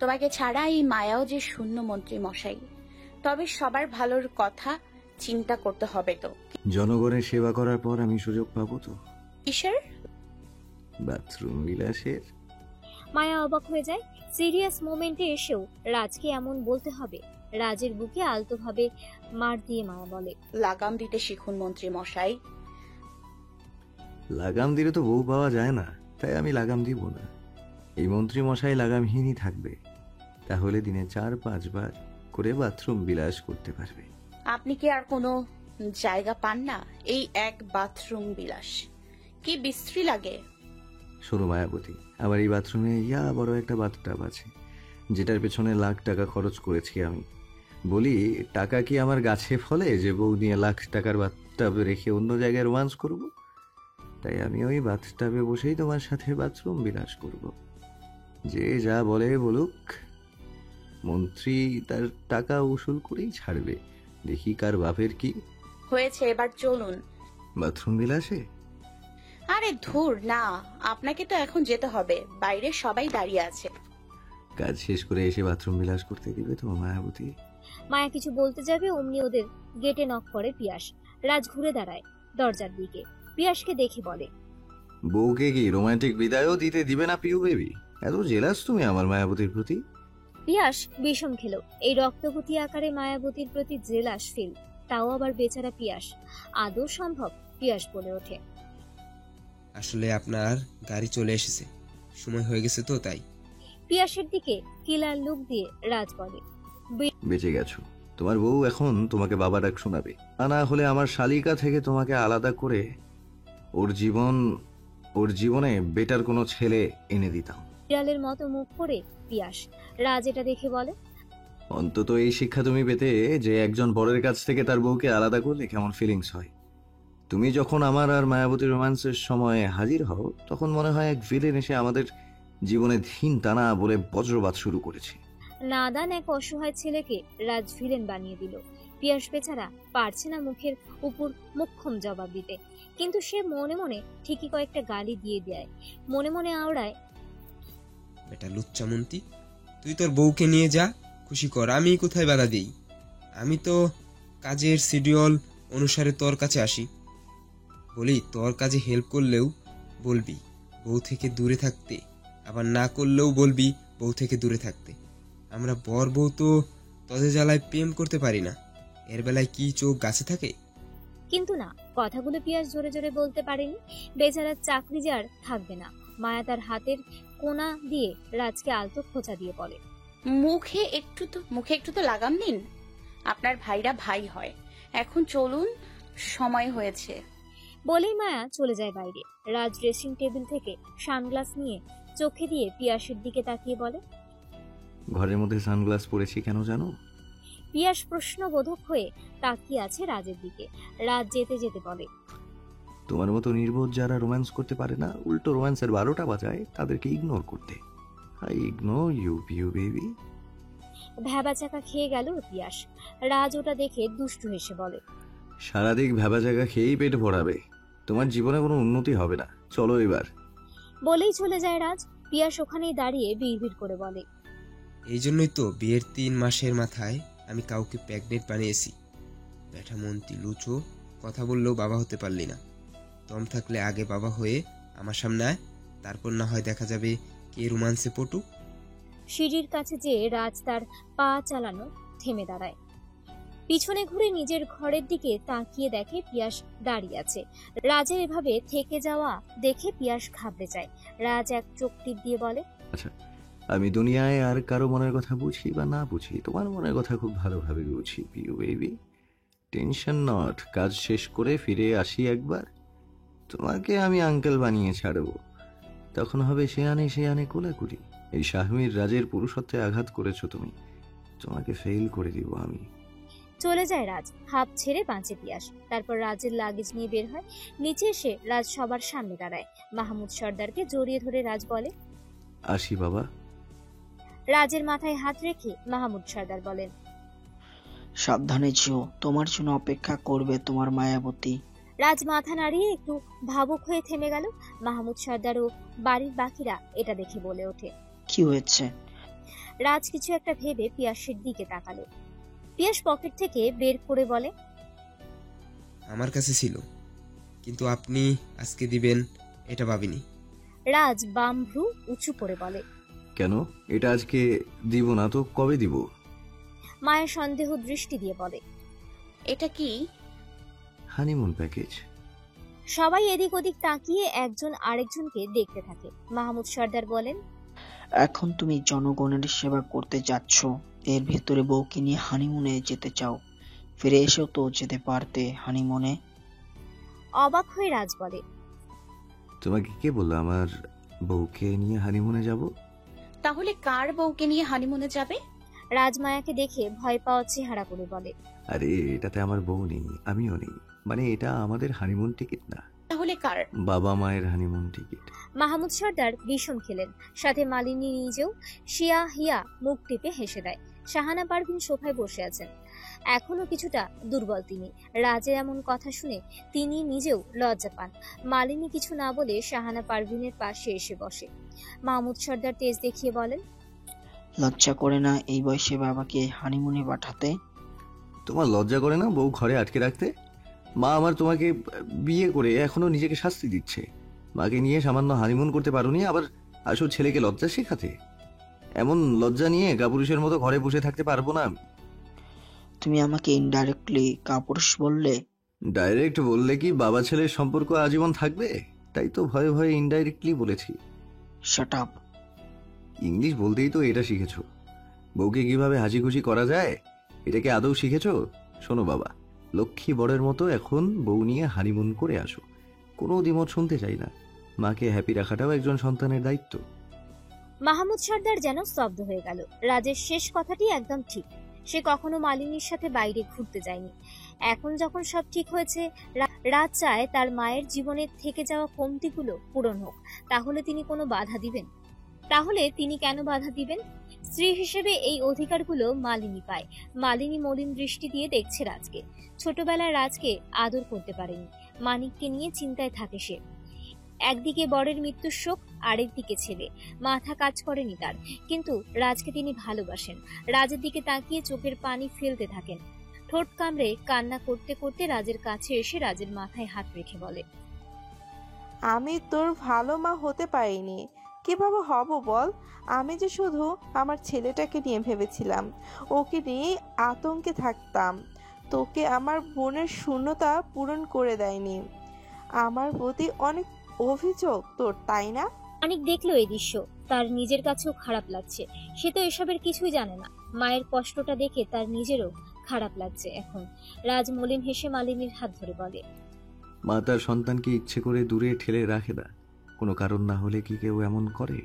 তোমাকে ছাড়া এই মায়াও যে শূন্য মন্ত্রী মশাই। তবে সবার ভালোর কথা চিন্তা করতে হবে তো। জনগণের সেবা করার পর আমি সুযোগ পাবো তো? কিসের? বাথরুম বিলাসের। মায়া অবাক হয়ে যায়। সিরিয়াস মোমেন্টে এসেও রাজকে এমন বলতে হবে? রাজের বুকে আলতোভাবে মার দিয়ে মায়া বলে, লাগাম দিতে শিখুন মন্ত্রী মশাই। লাগাম দিলে তো বউ পাওয়া যায় না, তাই আমি লাগাম দিব না। এই মন্ত্রী মশাই লাগামহীনই থাকবে, তাহলে দিনে 4-5 বার করে বাথরুম বিলাস করতে পারবে। আপনি কি আর কোনো জায়গা পান না? এই এক বাথরুম বিলাস কি বিশ্রী লাগে? শোনো মায়াবতী, আমার এই বাথরুমে বড় একটা বাথটাব আছে, যেটার পেছনে লাখ টাকা খরচ করেছি আমি। বলি, টাকা কি আমার গাছে ফলে যে বউ নিয়ে লাখ টাকার বাথটাব রেখে অন্য জায়গায় রোমান্স করব? তাই আমি ওই বাথটাবে বসেই তোমার সাথে বাথরুম বিলাস করব। যে যা বলে বলুক, মন্ত্রী তার টাকা উসুল করেই ছাড়বে। দেখি কার বাপের কি হয়েছে, এবার চলুন। বাথরুম বিলাসে? আরে ধুর না, আপনাকে তো এখন যেতে হবে, বাইরে সবাই দাঁড়িয়ে আছে। কাজ শেষ করে এসে বাথরুম বিলাস করতে দিবে তো মায়াবতী? মায়া কিছু বলতে যাবে অমনি ওদের গেটে নক করে পিয়াস। রাজ ঘুরে দাঁড়ায় দরজার দিকে, পিয়াসকে দেখে বলে, বউকে কি রোমান্টিক বিদায়ও দিতে দিবে না পিউ বেবি? এত জেলাস তুমি আমার মায়াবতীর প্রতি? পিয়াস বিষম খেলো এই রক্তগতি আকারে মায়াবতীর প্রতি জেলাস ফিল, তাও আবার বেচারা পিয়াস। আদৌ সম্ভব? পিয়াস বলে ওঠে, আসলে আপনার গাড়ি চলে এসেছে, সময় হয়ে গেছে তো তাই। পিয়াসের দিকে কিলার লুক দিয়ে রাজ বলে, বেঁচে গেছো। তোমার বউ এখন তোমাকে বাবা ডাক শোনাবে, তা না হলে আমার শালিকা থেকে তোমাকে আলাদা করে ওর জীবনে বেটার কোনো ছেলে এনে দিতাম। বিড়ালের মতো মুখ করে পিয়াস। রাজ এটা দেখে বলে, অন্তত এই শিক্ষা তুমি পেতে যে একজন বড়ের কাছ থেকে তার বউকে আলাদা করলে কেমন ফিলিংস হয়। তুমি যখন আমার আর মায়াবতীর রোম্যান্সের সময় হাজির হও, তখন মনে হয় এক ভিলেন এসে আমাদের জীবনে ধীন টানা বলে বজ্রপাত শুরু করেছে। নাদান এক অসহায় ছেলেকে রাজ ভিলেন বানিয়ে দিল। পিয়াস বেচারা পারছে না মুখের উপর মুখ্যম জবাব দিতে, কিন্তু সে মনে মনে ঠিকই কয়েকটা গালি দিয়ে দেয়। মনে মনে আওড়ায়, বেটা লুচ্চামন্তি, তুই তোর বউকে নিয়ে যা, খুশি কর, আমি কোথায় বাধা দিই? আমি তো কাজের শিডিউল অনুসারে তোর কাছে আসি। বলি, তোর কাজে হেল্প করলেও বলবি বউ থেকে দূরে থাকতে, আবার না করলেও বলবি বউ থেকে দূরে থাকতে। আমরা বর বউ তো তোদের জ্বালায় প্রেম করতে পারি না, এর বেলায় কি চোখ গাছে থাকে? কিন্তু না, কথাগুলো পিয়াস জোরে জোরে বলতে পারেনি। বেচারার চাকরি যে আর থাকবে না। মায়া তার হাতের কোনা দিয়ে রাজকে আলতো খোঁচা দিয়ে বলে, মুখে একটু তো লাগাম নিন, আপনার ভাইরা ভাই হয়। এখন চলুন, সময় হয়েছে। বলেই মায়া চলে যায় বাইরে। রাজ ড্রেসিং টেবিল থেকে সানগ্লাস নিয়ে চোখে দিয়ে পিয়াসের দিকে তাকিয়ে বলে, ঘরের মধ্যে সানগ্লাস পরেছি কেন জানো? পিয়াস প্রশ্নবোধক হয়ে তাকিয়ে আছে রাজের দিকে। রাজ যেতে যেতে বলে, তোমার মতো নির্বোধ যারা রোম্যান্স করতে পারে না, উল্টো রোম্যান্সের 12টা বাজায়, তাদেরকে ইগনোর করতে। I ignore you Piu baby. ভ্যাবাচাকা খেয়ে গেল পিয়াস। রাজ ওটা দেখে দুষ্টু হেসে বলে, সারাদিক ভ্যাবা জায়গা খেয়েই পেট ভরাবে, তোমার জীবনে কোনো উন্নতি হবে না, চলো এবার। বলেই চলে যায় রাজ। পিয়াস ওখানেই দাঁড়িয়ে বিড়বিড় করে বলে, এই জন্যই তো বিয়ের 3 মাসের মাথায় আমি কাউকে প্রেগনেন্ট বানিয়েছি। ব্যাটা মন্ত্রী লুচো, কথা বললেও বাবা হতে পারলি না। দম থাকলে আগে বাবা হয়ে আমার সামনে আয়, তারপর না হয় দেখা যাবে কে রোমান্সে পটু। সিঁড়ির কাছে যেয়ে রাজ তার পা চালানো থেমে দাঁড়ায়। পিছনে ঘুরে নিজের ঘরের দিকে তাকিয়ে দেখে পিয়াস দাঁড়িয়ে আছে। রাজের এভাবে থেকে যাওয়া দেখে পিয়াস ঘাবড়ে যায়। রাজ এক চোখ টিপ দিয়ে বলে, আচ্ছা, আমি দুনিয়ায় আর কারো মনের কথা বুঝি বা না বুঝি, তোমার মনের কথা খুব ভালোভাবে বুঝি পিউ বেবি। টেনশন নট, কাজ শেষ করে ফিরে আসি একবার, তোমাকে আমি আঙ্কেল বানিয়ে ছাড়বো। তখন হবে সে আনে কোলাকুলি। এই শাহমীর রাজের পুরুষত্বে আঘাত করেছো তুমি, তোমাকে ফেল করে দিব আমি। চলে যায় রাজ। হাঁপ ছেড়ে বাঁচে পিয়াস। তারপর রাজের লাগেজ নিয়ে বের হয়। নিচে এসে রাজ সবার সামনে দাঁড়ায়। মাহমুদ সর্দারকে জড়িয়ে ধরে রাজ বলে, আসি বাবা। রাজের মাথায় হাত রেখে মাহমুদ সর্দার বলেন, সাবধানে যেও, তোমার জন্য অপেক্ষা করবে তোমার মায়াবতী। রাজ মাথা নাড়িয়ে একটু ভাবুক হয়ে থেমে গেল। মাহমুদ সর্দার ও বাড়ির বাকিরা এটা দেখে বলে ওঠে, কি হয়েছে? রাজ কিছু একটা ভেবে পিয়াসের দিকে তাকালো। পিয়াস পকেট থেকে বের করে বলে, আমার কাছে ছিল, কিন্তু আপনি আজকে দিবেন এটা ভাবিনি। রাজ বাম ভ্রু উঁচু করে বলে, কেন? এটা আজকে দিব না তো কবে দিব? মায়া সন্দেহ দৃষ্টি দিয়ে বলে, এটা কি? Honeymoon package. সবাই এদিক ওদিক তাকিয়ে একজন আরেকজনকে দেখতে থাকে। মাহমুদ সর্দার বলেন, এখন তুমি জনগণের সেবা করতে যাচ্ছ, এর ভেতরে বউকে নিয়ে হানিমুনে যেতে চাও? ফিরে এসেও তো যেতে পারতে হানিমুনে। অবাক হয়ে রাজ বলে, তোমাকে কে বললো আমার বউকে নিয়ে হানিমুনে যাব। তাহলে কার বউকে নিয়ে হানিমুনে যাবে? রাজ মায়াকে দেখে ভয় পাওয়া চেহারা করে বলে, আরে এটাতে আমার বউ নেই, আমিও নেই, মানে এটা আমাদের হানিমুন টিকিট না। তাহলে কার? বাবা মায়ের হানিমুন টিকিট। মাহমুদ সর্দার বিষম খেলেন, সাথে মালিনী নিজেও শিয়া হিয়া মুখ টিপে হেসে দেয়। শাহানা পারভিন সোফায় বসে আছেন, এখনো কিছুটা দুর্বল তিনি। রাজের এমন কথা শুনে তিনি নিজেও লজ্জা পান। মালিনী কিছু না বলে শাহানা পারভিনের পাশে এসে বসে। মাহমুদ সর্দার তেজ দেখিয়ে বলেন, লজ্জা করে না এই বয়সে বাবাকে হানিমুনে পাঠাতে? তোমার লজ্জা করে না বউ ঘরে আটকে রাখতে? মা আমার তোমাকে বিয়ে করে এখনো নিজেকে শাস্তি দিচ্ছে। মাকে নিয়ে সামান্য হানিমুন করতে পারোনি, আবার আসল ছেলেকে লজ্জা শেখাতে? এমন লজ্জা নিয়ে কাপুরুষের মতো ঘরে বসে থাকতে পারবো না। তুমি আমাকে ইনডাইরেক্টলি কাপুরুষ বললে। ডাইরেক্ট বললে কি বাবা ছেলের সম্পর্ক আজীবন থাকবে? তাই তো ভয়ে ভয়ে ইনডাইরেক্টলি বলেছি। Shut up. ইংলিশ বলতেই তো এটা শিখেছো। বউকে কিভাবে হাসি খুশি করা যায় এটাকে আদৌ শিখেছো? শোনো বাবা, লক্ষ্মী বরের মতো এখন বউ নিয়ে হানিমুন করে আসো। কোনো দ্বিমত শুনতে চাই না। মাকে হ্যাপি রাখাটাও একজন সন্তানের দায়িত্ব। মাহমুদ সর্দার যেন স্তব্ধ হয়ে গেল। রাজের শেষ কথাটি একদম ঠিক। সে কখনো মালিনীর সাথে বাইরে ঘুরতে যায়নি। এখন যখন সব ঠিক হয়েছে, রাজ চায় তার মায়ের জীবনে থেকে যাওয়া কমতিগুলো পূরণ হোক। তাহলে তিনি কোনো বাধা দিবেন? তাহলে তিনি কেন বাধা দিবেন? স্ত্রী হিসেবে এই অধিকারগুলো মালিনী পায়। মালিনী মলিন দৃষ্টি দিয়ে দেখছে রাজকে। ছোটবেলায় রাজকে আদর করতে পারেনি। মানিককে নিয়ে চিন্তায় থাকে সে। একদিকে বরের মৃত্যুর শোক, আরেকদিকে ছেলে। মাথা কাজ করেনি তার। কিন্তু রাজকে তিনি ভালোবাসেন। রাজের দিকে তাকিয়ে চোখের পানি ফেলতে থাকেন। ঠোঁট কামড়ে কান্না করতে করতে রাজের কাছে এসে রাজের মাথায় হাত রেখে বলে, আমি তোর ভালো মা হতে পারিনি, কিভাবে হব বল? আমি যে শুধু আমার ছেলেটাকে নিয়ে ভেবেছিলাম, ওকে নিয়ে আতঙ্কে থাকতাম। তোকে আমার বোনের শূন্যতা পূরণ করে দেয়নি। আমার প্রতি অনেক অভিযোগ তোর, তাই না? মানিক দেখলো এই দৃশ্য, তার নিজের কাছেও খারাপ লাগছে। সে তো এসবের কিছুই জানে না। মায়ের কষ্টটা দেখে তার নিজেরও খারাপ লাগছে এখন। রাজ মলিন হেসে মালিনীর হাত ধরে বলে, মা তার সন্তানকে ইচ্ছে করে দূরে ঠেলে রাখে না। কোনো কারণ না হলে কি কেউ এমন করে?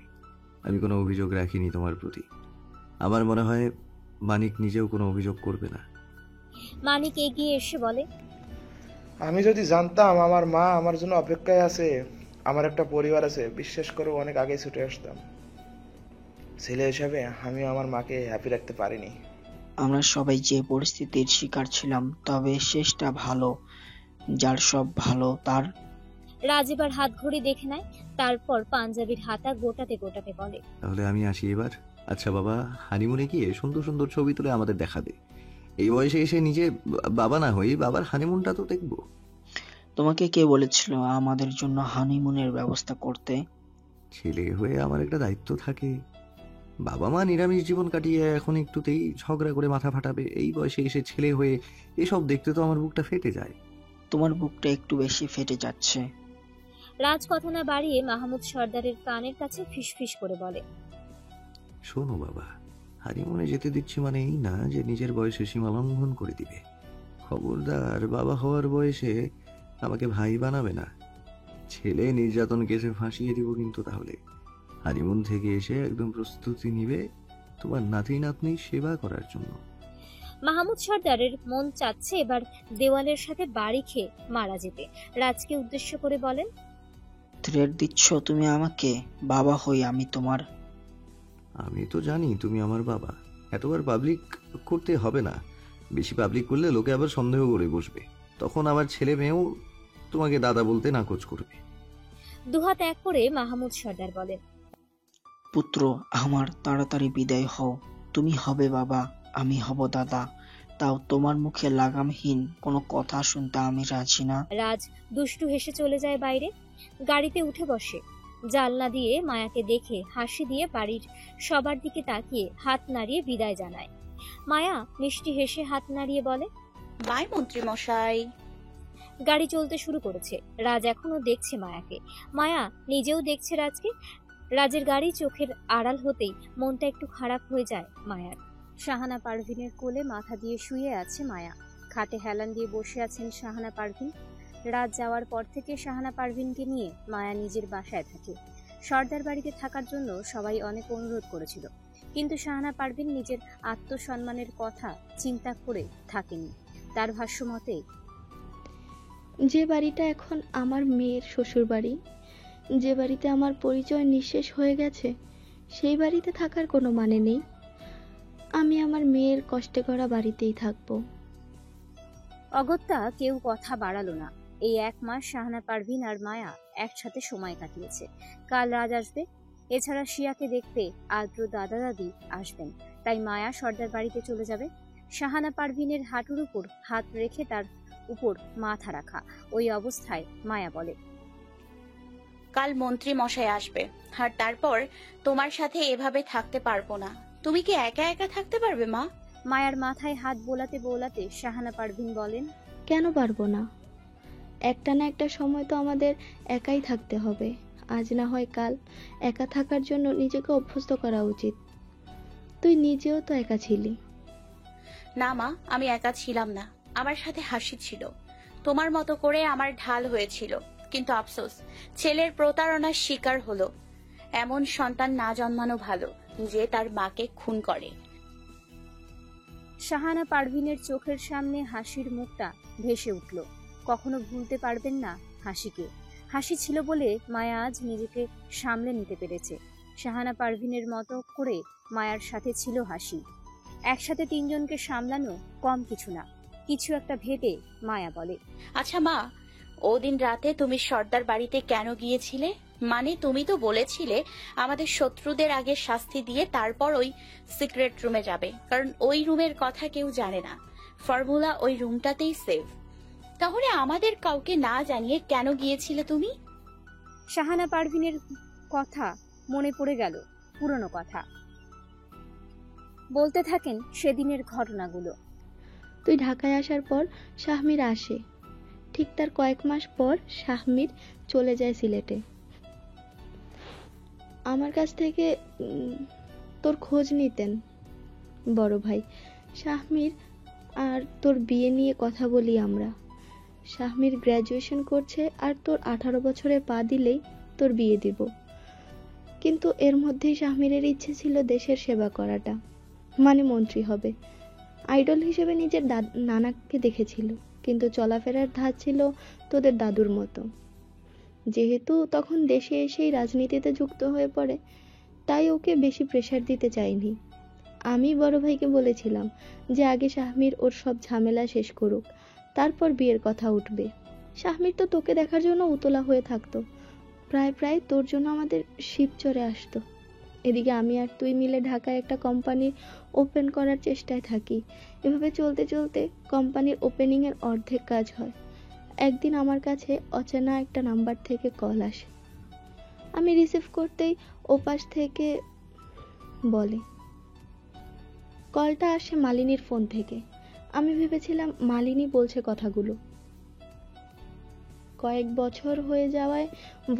আমি কোনো অভিযোগ রাখিনি তোমার প্রতি। আমার মনে হয় মানিক নিজেও কোনো অভিযোগ করবে না। মানিক এগিয়ে এসে বলে, আমি যদি জানতাম আমার মা আমার জন্য অপেক্ষায় আছে, আমার একটা পরিবার আছে, বিশ্বাস করো অনেক আগে ছুটে আসতাম। ছেলে হিসাবে আমিও আমার মাকে হ্যাপি রাখতে পারিনি। আমরা সবাই যে পরিস্থিতির শিকার ছিলাম, তবে শেষটা ভালো। যার সব ভালো তার। রাজ এবার হাত ঘড়ি দেখে নেয়, তারপর পাঞ্জাবির হাতা গোটাতে গোটাতে বলে, তাহলে আমি আসি এবার। আচ্ছা বাবা, হানিমুনে গিয়ে সুন্দর সুন্দর ছবি তুলে আমাদের দেখাবে। এই বয়সে এসে নিজে বাবা না হয়ে বাবার হানিমুনটা তো দেখবো। তোমাকে কে বলেছিল আমাদের জন্য হানিমুনের ব্যবস্থা করতে? ছেলে হয়ে আমার একটা দায়িত্ব থাকে। বাবা মা নিরামিষ জীবন কাটিয়ে এখন একটুতেই ঝগড়া করে মাথা ফাটাবে, এই বয়সে এসে ছেলে হয়ে এসব দেখতে তো আমার বুকটা ফেটে যায়। তোমার বুকটা একটু বেশি ফেটে যাচ্ছে। রাজ কথা না বাড়িয়ে মাহমুদ সর্দারের কানের কাছে ফিসফিস করে বলে, শোনো বাবা, হানিমুনে যেতে দিচ্ছি মানে এই না যে নিজের বয়সে সীমা লঙ্ঘন করে দিবে। খবরদার, বাবা হওয়ার বয়সে আমাকে ভাই বানাবে না। ছেলে নির্যাতন কেসে ফাঁসিয়ে দিব কিন্তু। তাহলে হানিমুন থেকে এসে একদম প্রস্তুতি নিবে তোমার নাতি নাতনির সেবা করার জন্য। মাহমুদ সর্দারের মন চাচ্ছে এবার দেওয়ালের সাথে বাড়ি খেয়ে মারা যেতে। রাজকে উদ্দেশ্য করে বলেন, থ্রেট দিচ্ছ তুমি আমাকে? বাবা হই আমি তোমার। আমি তো জানি তুমি আমার বাবা। এতবার পাবলিক করতে হবে না। বেশি পাবলিক করলে লোকে আবার সন্দেহ করে বসবে। তখন আমার ছেলে মেয়েও তোমাকে দাদা বলতে নাকচ করবে। দুহাত এক করে মাহমুদ সর্দার বলেন, পুত্র আমার, তাড়াতাড়ি বিদায় হও। তুমি হবে বাবা, আমি হব দাদা। তাও তোমার মুখে লাগামহীন কোনো কথা শুনতে আমি রাজি না। রাজ দুষ্টু হেসে চলে যায় বাইরে। গাড়িতে উঠে বসে। জানলা দিয়ে মায়াকে দেখে হাসি দিয়ে বাড়ির সবার দিকে তাকিয়ে হাত নাড়িয়ে বিদায় জানায়। মায়া মিষ্টি হেসে হাত নাড়িয়ে বলে, বাই মন্ত্রী মশাই। গাড়ি চলতে শুরু করেছে। রাজ এখনো দেখছে মায়াকে। মায়া নিজেও দেখছে রাজকে। রাজের গাড়ি চোখের আড়াল হতেই মনটা একটু খারাপ হয়ে যায় মায়ার। শাহানা পারভিনের কোলে মাথা দিয়ে শুয়ে আছে মায়া। খাটে হেলান দিয়ে বসে আছেন শাহানা পারভিন। রাত যাওয়ার পর থেকে শাহানা পারভিনকে নিয়ে মায়া নিজের বাসায় থাকে। সর্দার বাড়িতে থাকার জন্য সবাই অনেক অনুরোধ করেছিল, কিন্তু শাহানা পারভীন নিজের আত্মসম্মানের কথা চিন্তা করে থাকেনি। তার ভাষ্য মতে, যে বাড়িটা এখন আমার মেয়ের শ্বশুর বাড়ি, যে বাড়িতে আমার পরিচয় নিঃশেষ হয়ে গেছে, সেই বাড়িতে থাকার কোনো মানে নেই। আমি আমার মেয়ের কষ্টে করা বাড়িতেই থাকবো। অগত্যা কেউ কথা বাড়ালো না। এই 1 মাস শাহানা পারভীন আর মায়া একসাথে সময় কাটিয়েছে। কাল রাজ আসবে, এছাড়া শিয়াকে দেখতে আদ্র দাদা দাদি আসবেন, তাই মায়া সর্দার বাড়িতে চলে যাবে। শাহানা পারভীনের হাঁটুর উপর হাত রেখে তার উপর মাথা রাখা। ওই অবস্থায় মায়া বলে, কাল মন্ত্রী মশাই আসবে, আর তারপর তোমার সাথে এভাবে থাকতে পারবো না। তুমি কি একা একা থাকতে পারবে মা? মায়ার মাথায় হাত বোলাতে বোলাতে শাহানা পারভীন বলেন, কেন পারবো না? একটা না একটা সময় তো আমাদের একাই থাকতে হবে। আজ না হয় কাল। একা থাকার জন্য নিজেকে অভ্যস্ত করা উচিত। তুই নিজেও তো একা ছিলি। না মা, আমি একা ছিলাম না, আমার সাথে হাসি ছিল। তোমার মতো করে আমার ঢাল হয়েছিল, কিন্তু আফসোস ছেলের প্রতারণার শিকার হলো। এমন সন্তান না জন্মানো ভালো, যে তার মাকে খুন করে। শাহানা পারভীনের চোখের সামনে হাসির মুখটা ভেসে উঠল। কখনো ভুলতে পারবেন না হাসিকে। হাসি ছিল বলে মায়া আজ নিজেকে সামলে নিতে পেরেছে। শাহানা পারভীনের মতো করে মায়ার সাথে ছিল হাসি। একসাথে 3 জনকে সামলানো কম কিছু না। কিছু একটা ভেবে মায়া বলে, আচ্ছা মা, ওদিন রাতে তুমি সর্দার বাড়িতে কেন গিয়েছিলে? মানে তুমি তো বলেছিলে আমাদের শত্রুদের আগে শাস্তি দিয়ে তারপর ওই সিক্রেট রুমে যাবে, কারণ ওই রুমের কথা কেউ জানে না। ফর্মুলা ওই রুমটাতেই সেভ। তাহলে আমাদের কাউকে না জানিয়ে কেন গিয়েছিলে তুমি? শাহানা পারভীনের কথা মনে পড়ে গেল, পুরনো কথা। বলতে থাকেন সেদিনের ঘটনাগুলো। তুই ঢাকায় আসার পর শাহমীর আসে। ঠিক তার কয়েক মাস পর শাহমীর চলে যায় সিলেটে। আমার কাছ থেকে তোর খোঁজ নিতেন বড় ভাই। শাহমীর আর তোর বিয়ে নিয়ে কথা বলি আমরা। শাহমীর গ্র্যাজুয়েশন করছে আর তোর 18 বছরে পা দিলেই তোর বিয়ে দিব। কিন্তু এর মধ্যেই শাহমীরের ইচ্ছে ছিল দেশের সেবা করাটা, মানে মন্ত্রী হবে। আইডল হিসেবে নিজের নানাকে দেখেছিল, কিন্তু চলাফেরার ধাঁচ ছিল তোদের দাদুর মতো। যেহেতু তখন দেশে এসেই রাজনীতিতে যুক্ত হয়ে পড়ে, তাই ওকে বেশি প্রেশার দিতে চাইনি। আমি বড় ভাইকে বলেছিলাম যে আগে শাহমীর ওর সব ঝামেলা শেষ করুক, তারপর বিয়ের কথা উঠবে। শাহমীর তো তোকে দেখার জন্য উতলা হয়ে থাকতো। প্রায় তোর জন্য আমাদের শিবচরে আসতো। এদিকে আমি আর তুই মিলে ঢাকায় একটা কোম্পানি ওপেন করার চেষ্টায় থাকি। এভাবে চলতে চলতে কোম্পানির ওপেনিং এর অর্ধেক কাজ হয়। একদিন আমার কাছে অচেনা একটা নাম্বার থেকে কল আসে। আমি রিসিভ করতেই ওপাশ থেকে বলে, কলটা আসে মালিনীর ফোন থেকে। আমি ভেবেছিলাম মালিনী বলছে কথাগুলো। কয়েক বছর হয়ে যাওয়ায়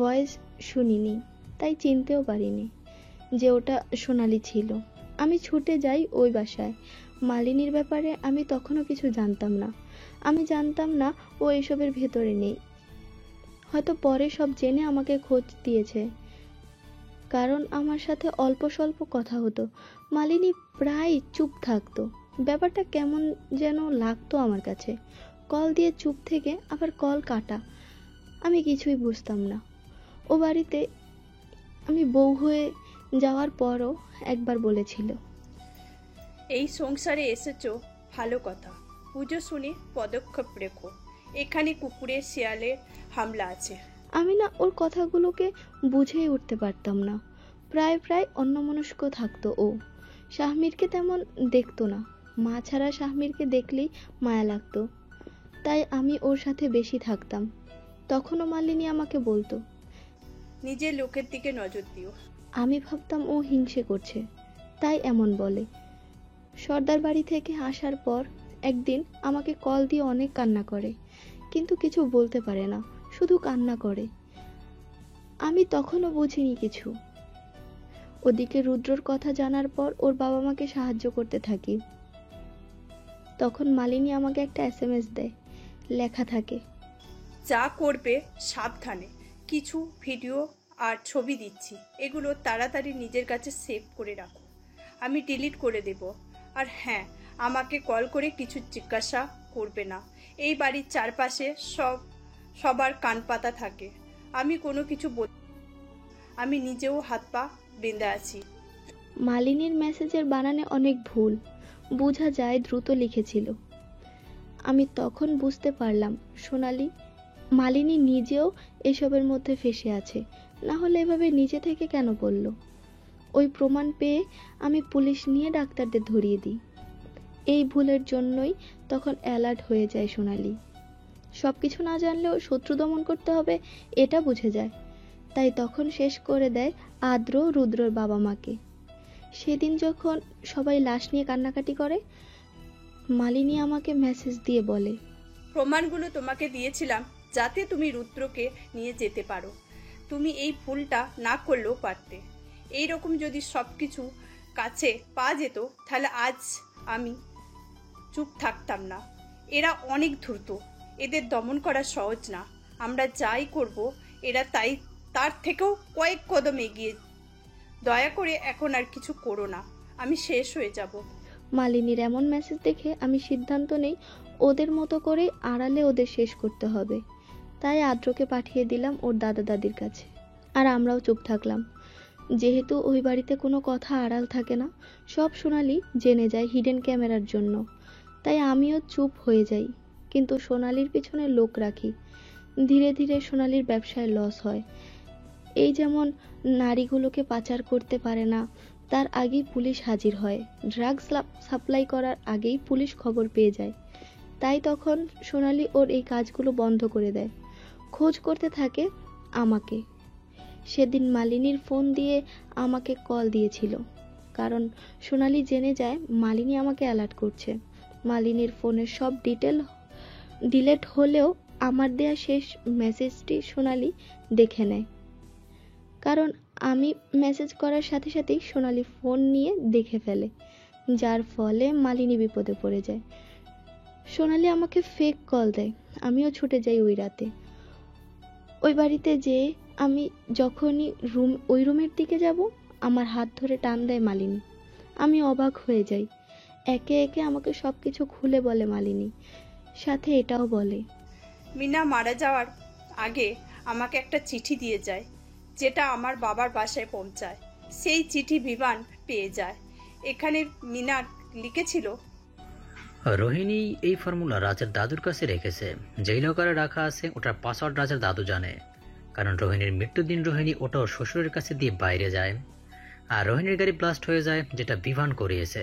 ভয়েস শুনিনি, তাই চিনতেও পারিনি যে ওটা সোনালি ছিল। আমি ছুটে যাই ওই বাসায়। মালিনীর ব্যাপারে আমি তখনও কিছু জানতাম না। আমি জানতাম না ও এসবের ভেতরে নেই। হয়তো পরে সব জেনে আমাকে খোঁজ দিয়েছে, কারণ আমার সাথে অল্প স্বল্প কথা হতো। মালিনী প্রায় চুপ থাকতো। ব্যাপারটা কেমন যেন লাগতো আমার কাছে। কল দিয়ে চুপ থেকে আবার কল কাটা, আমি কিছুই বুঝতাম না। ও বাড়িতে আমি বউ হয়ে যাওয়ার পরও একবার বলেছিল, এই সংসারে এসেছো ভালো কথা, পুজো শুনে পদক্ষেপ রেখো, এখানে কুকুরের শিয়ালের হামলা আছে। আমি না ওর কথাগুলোকে বুঝেই উঠতে পারতাম না। প্রায় অন্যমনস্ক থাকতো ও। শাহমীরকে তেমন দেখতো না। মা ছাড়া শাহমীরকে দেখলেই মায়া লাগতো, তাই আমি ওর সাথে বেশি থাকতাম। তখনও মালিনী আমাকে বলতো, নিজের লোকের দিকে নজর দিও। আমি ভাবতাম ও হিংসে করছে, তাই এমন বলে। সর্দার বাড়ি থেকে আসার পর একদিন আমাকে কল দিয়ে অনেক কান্না করে, কিন্তু কিছু বলতে পারে না, শুধু কান্না করে। আমি তখনও বুঝিনি কিছু। ওদিকে রুদ্রর কথা জানার পর ওর বাবা মাকে সাহায্য করতে থাকি। তখন মালিনী আমাকে একটা SMS দেয়, লেখা থাকে, যা করবে সাবধানে, কিছু ভিডিও আর ছবি দিচ্ছি, এগুলো তাড়াতাড়ি নিজের কাছে সেভ করে রাখো, আমি ডিলিট করে দেব। আর হ্যাঁ, আমাকে কল করে কিছু জিজ্ঞাসা করবে না। এই বাড়ির চারপাশে সবার কান পাতা থাকে, আমি কোনো কিছু আমি নিজেও হাত পা বেঁধে আছি। মালিনীর মেসেজের বানানে অনেক ভুল, বোঝা যায় দ্রুত লিখেছিল। আমি তখন বুঝতে পারলাম মালিনী নিজেও এসবের মধ্যে ফেঁসে আছে, না হলে এভাবে নিজে থেকে কেন বলল। ওই প্রমাণ পেয়ে আমি পুলিশ নিয়ে ডাক্তারদের ধরিয়ে দিই। এই ভুলের জন্যই তখন অ্যালার্ট হয়ে যায় সোনালি। সব কিছু না জানলেও শত্রু দমন করতে হবে এটা বুঝে যায়, তাই তখন শেষ করে দেয় আদ্র রুদ্রর বাবা মাকে। সেদিন যখন সবাই লাশ নিয়ে কান্নাকাটি করে, মালিনী আমাকে মেসেজ দিয়ে বলে, প্রমাণগুলো তোমাকে দিয়েছিলাম যাতে তুমি রুদ্রকে নিয়ে যেতে পারো। তুমি এই ভুলটা না করলেও পারতে। এইরকম যদি সব কিছু কাছে পাওয়া যেত তাহলে আজ আমি চুপ থাকতাম না। এরা অনেক ধূর্ত, এদের দমন করা সহজ না। আমরা যাই করব এরা তার থেকেও কয়েক কদম এগিয়ে। দয়া করে এখন আর কিছু করো না, আমি শেষ হয়ে যাব। মালিনীর এমন মেসেজ দেখে আমি সিদ্ধান্ত নেই ওদের মতো করে আড়ালে ওদের শেষ করতে হবে। তাই আদ্রকে পাঠিয়ে দিলাম ওর দাদা দাদির কাছে, আর আমরাও চুপ থাকলাম। যেহেতু ওই বাড়িতে কোনো কথা আড়াল থাকে না, সব সোনালি জেনে যায় হিডেন ক্যামেরার জন্য, তাই আমিও চুপ হয়ে যাই। কিন্তু সোনালির পিছনে লোক রাখি। ধীরে ধীরে সোনালির ব্যবসায় লস হয়। এই যেমন নারীগুলোকে পাচার করতে পারে না, তার আগেই পুলিশ হাজির হয়। ড্রাগস সাপ্লাই করার আগেই পুলিশ খবর পেয়ে যায়, তাই তখন সোনালি ওর এই কাজগুলো বন্ধ করে দেয়। খোঁজ করতে থাকে আমাকে। সেদিন মালিনীর ফোন দিয়ে আমাকে কল দিয়েছিল, কারণ সোনালি জেনে যায় মালিনী আমাকে অ্যালার্ট করছে। মালিনীর ফোনের সব ডিলেট হলেও আমার দেয়া শেষ মেসেজটি সোনালি দেখে নেয়, কারণ আমি মেসেজ করার সাথে সাথেই সোনালি ফোন নিয়ে দেখে ফেলে, যার ফলে মালিনী বিপদে পড়ে যায়। সোনালি আমাকে ফেক কল দেয়, আমিও ছুটে যাই ওই রাতে। ওই বাড়িতে যেয়ে আমি যখনই ওই রুমের দিকে যাব, আমার হাত ধরে টান দেয় মালিনী। আমি অবাক হয়ে যাই। একে একে আমাকে সব কিছু খুলে বলে মালিনী, সাথে এটাও বলে, মিনা মারা যাওয়ার আগে আমাকে একটা চিঠি দিয়ে যায়, যেটা আমার বাবার বাসায় পৌঁছায়। সেই চিঠি বিমান পেয়ে যায়। এখানে মিনা লিখেছিল, রোহিণী এই ফর্মুলা রাজের দাদুর কাছে রেখেছে। যেই লকারে রাখা আছে ওটার পাসওয়ার্ড রাজের দাদু জানে, কারণ রোহিণীর মৃত্যুর দিন রোহিণী ওটা ওর শ্বশুরের কাছে দিয়ে বাইরে যায়, আর রোহিণীর গাড়ি ব্লাস্ট হয়ে যায়, যেটা বিভান করিয়েছে।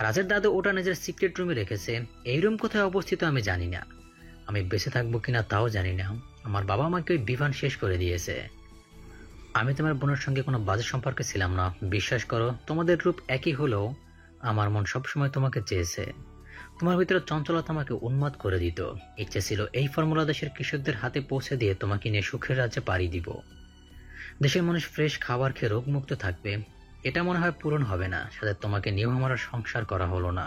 রাজের দাদু ওটা নিজের সিক্রেট রুমে রেখেছে। এই রুম কোথায় অবস্থিত আমি জানি না, আমি বেঁচে থাকবো কিনা তাও জানি না। আমার বাবা আমাকে ওই বিভান শেষ করে দিয়েছে। আমি তোমার বোনের সঙ্গে কোনো বাজে সম্পর্কে ছিলাম না, বিশ্বাস করো। তোমাদের রূপ একই হলেও আমার মন সবসময় তোমাকে চেয়েছে। তোমার ভিতরে চঞ্চলতা আমাকে উন্মাদ করে দিত। ইচ্ছে ছিল এই ফর্মুলা দেশের কৃষকদের হাতে পৌঁছে দিয়ে তোমাকে নিয়ে সুখের রাজ্যে পাড়ি দিব। দেশের মানুষ ফ্রেশ খাবার খেয়ে রোগমুক্ত থাকবে। এটা মনে হয় পূরণ হবে না, সাথে তোমাকে নিয়েও আমার সংসার করা হলো না।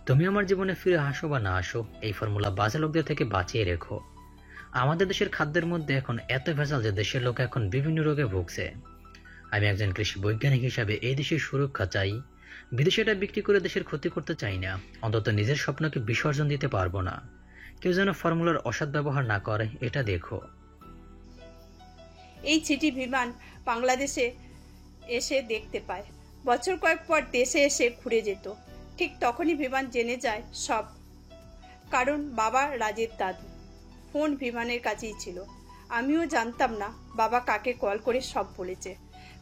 তুমি আমার জীবনে ফিরে আসো বা না আসো, এই ফর্মুলা বাজে লোকদের থেকে বাঁচিয়ে রেখো। আমাদের দেশের খাদ্যের মধ্যে এখন এত ভেজাল যে দেশের লোক এখন বিভিন্ন রোগে ভুগছে। আমি একজন কৃষি বৈজ্ঞানিক হিসাবে এই দেশের সুরক্ষা চাই। বিদেশে এটা বিক্রি করে দেশের ক্ষতি করতে চাই না, অন্তত নিজের স্বপ্নকে বিসর্জন দিতে পারবো না। কেউ যেন ফর্মুলার অসৎ ব্যবহার না করে, এটা দেখো। এই চিঠি বিমান বাংলাদেশে এসে দেখতে পায়। বছর কয়েক পর দেশে এসে ঘুরে যেত। ঠিক তখনই বিমান জেনে যায় সব, কারণ বাবা রাজের দাদু। ফোন বিমানের কাছেই ছিল। আমিও জানতাম না বাবা কাকে কল করে সব বলেছে।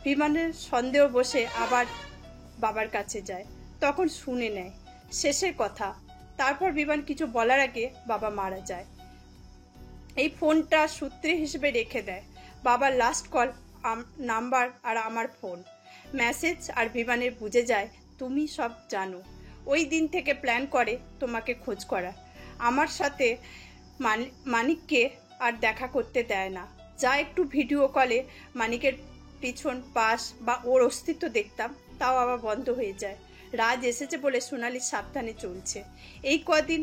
বিমানের সন্দেহ বসে আবার বাবার কাছে যায়, তখন শুনে নেয় শেষের কথা। তারপর বিমান কিছু বলার আগে বাবা মারা যায়। এই ফোনটা সূত্রে হিসেবে রেখে দেয় বাবার লাস্ট কল নাম্বার আর আমার ফোন মেসেজ। আর বিমানের বুঝে যায় তুমি সব জানো। ওই দিন থেকে প্ল্যান করে তোমাকে খোঁজ করা। আমার সাথে মানিককে আর দেখা করতে দেয় না। যা একটু ভিডিও কলে মানিকের পিছন পাশ বা ওর অস্তিত্ব দেখতাম, তাও আবার বন্ধ হয়ে যায়। রাজ এসেছে বলে সোনালি সাবধানে চলছে। এই কদিন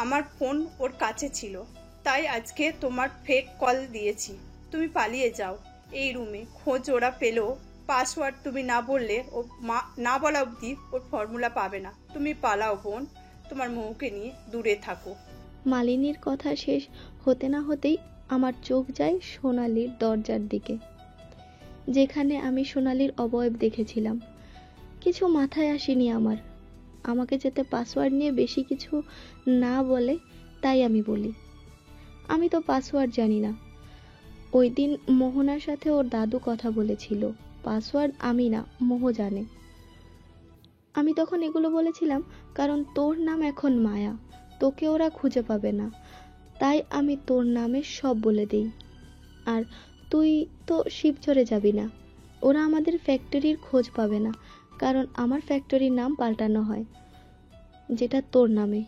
আমার ফোন ওর কাছে ছিল, তাই আজকে তোমার ফেক কল দিয়েছি। তুমি পালিয়ে যাও। এই রুমে খোঁজ ওরা পেলো, পাসওয়ার্ড তুমি না বললে, ও না বলা অবধি ওর ফর্মুলা পাবে না। তুমি পালাও বোন, তোমার মৌকে নিয়ে দূরে থাকো। মালিনীর কথা শেষ হতে না হতেই আমার চোখ যায় সোনালির দরজার দিকে, যেখানে আমি সোনালির অবয়ব দেখেছিলাম। কিছু মাথায় আসেনি আমার। আমাকে যাতে পাসওয়ার্ড নিয়ে বেশি কিছু না বলে তাই আমি বলি, আমি তো পাসওয়ার্ড জানি না। ওই দিন মোহনার সাথে ওর দাদু কথা বলেছিল, পাসওয়ার্ড আমি না, মোহ জানে। আমি তখন এগুলো বলেছিলাম কারণ তোর নাম এখন মায়া, তোকে ওরা খুঁজে পাবে না, তাই আমি তোর নামে সব বলে দিই। আর তুই তো শিবচরে যাবি না, ওরা আমাদের ফ্যাক্টরির খোঁজ পাবে না, কারণ আমার ফ্যাক্টরির নাম পাল্টানো হয়, যেটা তোর নামে।